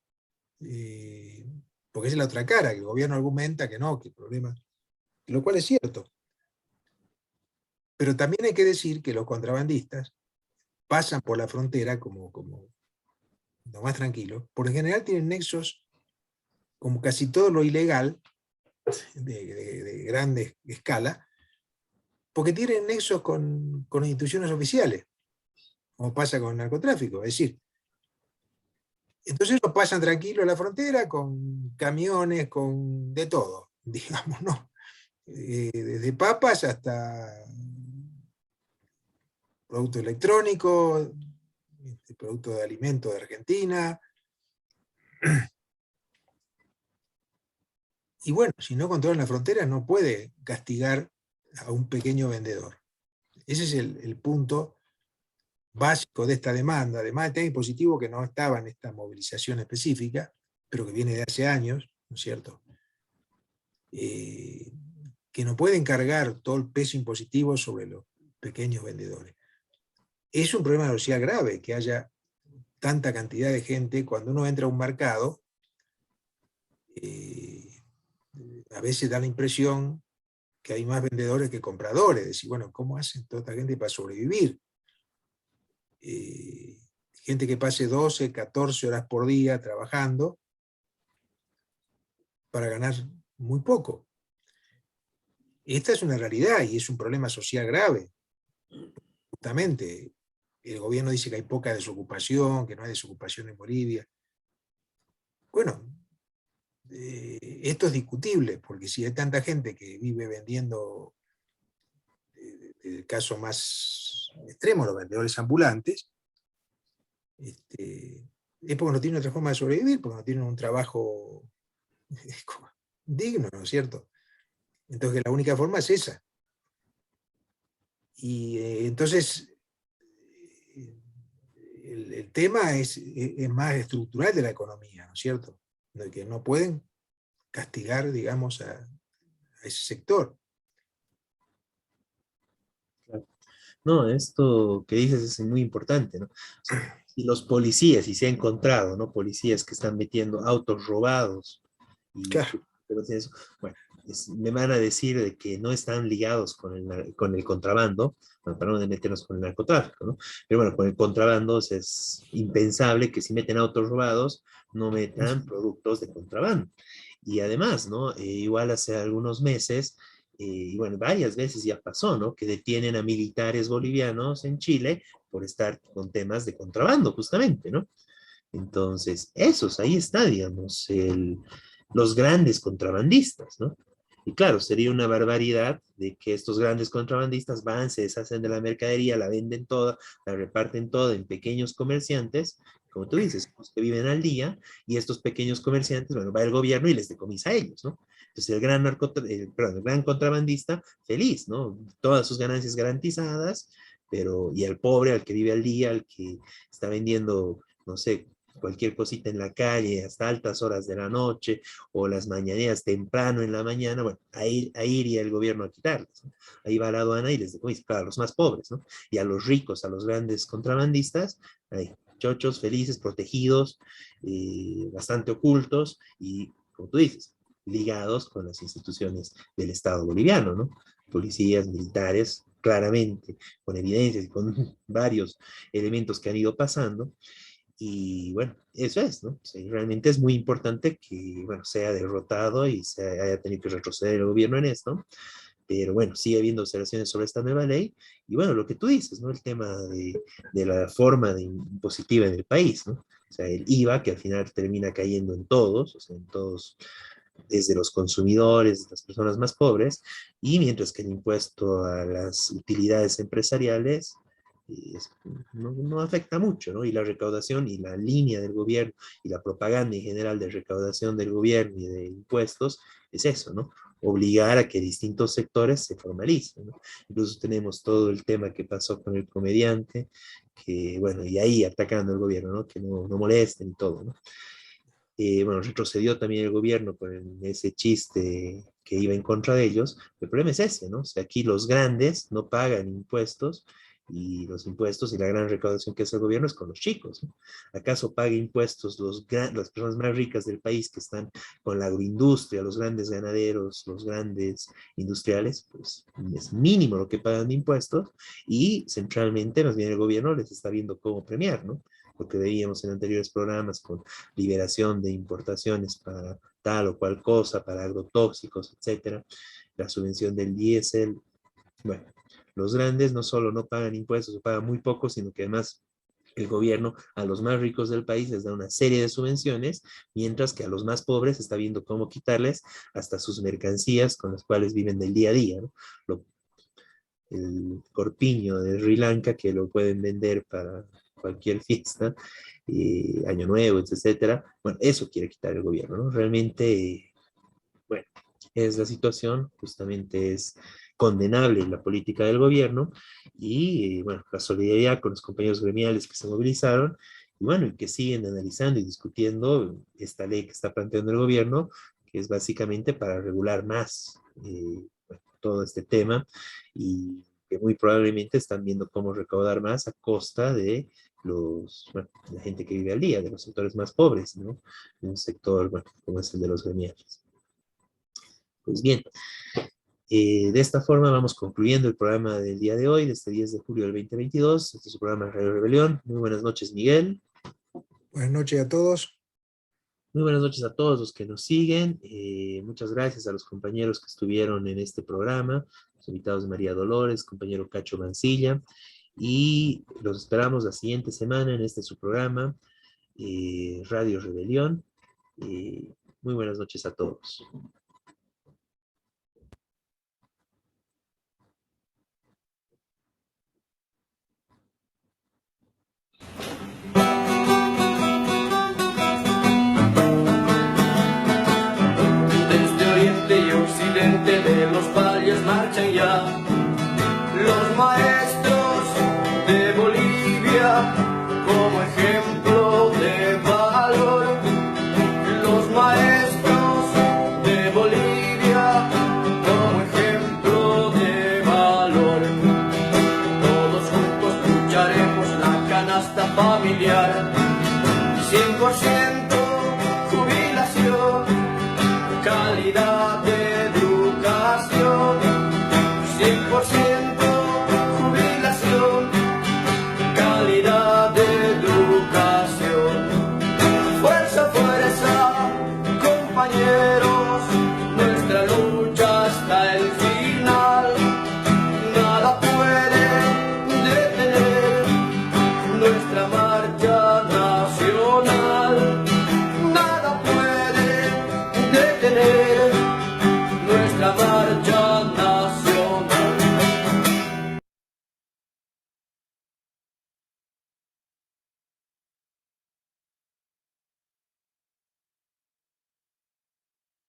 Porque esa es la otra cara, que el gobierno argumenta que no, que el problema, lo cual es cierto. Pero también hay que decir que los contrabandistas pasan por la frontera como lo más tranquilo, porque en general tienen nexos, como casi todo lo ilegal, de grande escala, porque tienen nexos con instituciones oficiales, como pasa con el narcotráfico. Es decir, entonces ellos pasan tranquilos la frontera con camiones, con de todo, digamos, ¿no? Desde papas hasta productos electrónicos, productos de alimentos de Argentina. Y bueno, si no controlan la frontera, no puede castigar a un pequeño vendedor. Ese es el punto básico de esta demanda, además del tema impositivo que no estaba en esta movilización específica, pero que viene de hace años, ¿no es cierto? Que no pueden cargar todo el peso impositivo sobre los pequeños vendedores. Es un problema social grave que haya tanta cantidad de gente. Cuando uno entra a un mercado, a veces da la impresión que hay más vendedores que compradores. Decir, bueno, ¿cómo hacen toda esta gente para sobrevivir? Gente que pase 12, 14 horas por día trabajando para ganar muy poco. Esta es una realidad y es un problema social grave. Justamente, el gobierno dice que hay poca desocupación, que no hay desocupación en Bolivia. Bueno, esto es discutible, porque si hay tanta gente que vive vendiendo, el caso más extremo, los vendedores ambulantes, es porque no tienen otra forma de sobrevivir, porque no tienen un trabajo digno, ¿no es cierto? Entonces la única forma es esa. Y entonces el tema es más estructural de la economía, ¿no es cierto? De que no pueden castigar, digamos, a ese sector. No, esto que dices es muy importante, ¿no? O sea, y los policías, y se ha encontrado, ¿no? Policías que están metiendo autos robados y Claro. pero eso, bueno, me van a decir de que no están ligados con el contrabando, bueno, para no meternos con el narcotráfico, ¿no? Pero bueno, con el contrabando es impensable que si meten autos robados, no metan productos de contrabando. Y además, ¿no? Igual hace algunos meses, y bueno, varias veces ya pasó, ¿no? Que detienen a militares bolivianos en Chile por estar con temas de contrabando, justamente, ¿no? Entonces, ahí está, digamos, los grandes contrabandistas, ¿no? Y claro, sería una barbaridad de que estos grandes contrabandistas van, se deshacen de la mercadería, la venden toda, la reparten toda en pequeños comerciantes, como tú dices, los que viven al día, y estos pequeños comerciantes, bueno, va el gobierno y les decomisa a ellos, ¿no? Entonces el gran contrabandista, feliz, ¿no? Todas sus ganancias garantizadas, pero, y al pobre, al que vive al día, al que está vendiendo, no sé, cualquier cosita en la calle hasta altas horas de la noche o las mañaneras temprano en la mañana, bueno, ahí iría el gobierno a quitarlas, ¿no? Ahí va la aduana y les decomisa, claro, a los más pobres, ¿no? Y a los ricos, a los grandes contrabandistas, ahí, chochos, felices, protegidos, bastante ocultos y, como tú dices, ligados con las instituciones del Estado boliviano, ¿no? Policías, militares, claramente, con evidencias y con varios elementos que han ido pasando. Y bueno, eso es, ¿no? O sea, realmente es muy importante que, bueno, sea derrotado y se haya tenido que retroceder el gobierno en esto, pero bueno, sigue habiendo observaciones sobre esta nueva ley, y bueno, lo que tú dices, ¿no? El tema de la forma impositiva en el país, ¿no? O sea, el IVA, que al final termina cayendo en todos, o sea, en todos, desde los consumidores, las personas más pobres, y mientras que el impuesto a las utilidades empresariales no afecta mucho, ¿no? Y la recaudación y la línea del gobierno y la propaganda en general de recaudación del gobierno y de impuestos es eso, ¿no? Obligar a que distintos sectores se formalicen, ¿no? Incluso tenemos todo el tema que pasó con el comediante, que, bueno, y ahí atacando al gobierno, ¿no? Que no molesten y todo, ¿no? Bueno, retrocedió también el gobierno con ese chiste que iba en contra de ellos. El problema es ese, ¿no? O sea, aquí los grandes no pagan impuestos y los impuestos y la gran recaudación que hace el gobierno es con los chicos, ¿no? ¿Acaso paga impuestos las personas más ricas del país que están con la agroindustria, los grandes ganaderos, los grandes industriales? Pues es mínimo lo que pagan de impuestos y centralmente más bien el gobierno les está viendo cómo premiar, ¿no? Lo que veíamos en anteriores programas con liberación de importaciones para tal o cual cosa, para agrotóxicos, etcétera, la subvención del diésel. Bueno, los grandes no solo no pagan impuestos o pagan muy poco, sino que además el gobierno a los más ricos del país les da una serie de subvenciones, mientras que a los más pobres está viendo cómo quitarles hasta sus mercancías con las cuales viven del día a día, ¿no? El corpiño de Sri Lanka que lo pueden vender para cualquier fiesta, Año Nuevo, etcétera. Bueno, eso quiere quitar el gobierno, ¿no? Realmente, bueno, es la situación, justamente es condenable la política del gobierno y, bueno, la solidaridad con los compañeros gremiales que se movilizaron y, bueno, y que siguen analizando y discutiendo esta ley que está planteando el gobierno, que es básicamente para regular más todo este tema y que muy probablemente están viendo cómo recaudar más a costa de la gente que vive al día, de los sectores más pobres, ¿no? De un sector, bueno, como es el de los gremiales. Pues bien, de esta forma vamos concluyendo el programa del día de hoy, de este 10 de julio del 2022. Este es su programa Radio Rebelión. Muy buenas noches, Miguel. Buenas noches a todos. Muy buenas noches a todos los que nos siguen. Muchas gracias a los compañeros que estuvieron en este programa, los invitados María Dolores, compañero Cacho Mancilla, y los esperamos la siguiente semana en este su programa, Radio Rebelión. Muy buenas noches a todos. Desde oriente y occidente de los valles marchan ya los maestros de Bolivia como ejemplo de valor. Los maestros de Bolivia como ejemplo de valor. Todos juntos lucharemos la canasta familiar. 100% jubilación, calidad de educación. 100% jubilación, calidad de educación. Fuerza, fuerza, compañeros, nuestra lucha hasta el final. Nada puede detener nuestra marcha nacional. Nada puede detener nuestra marcha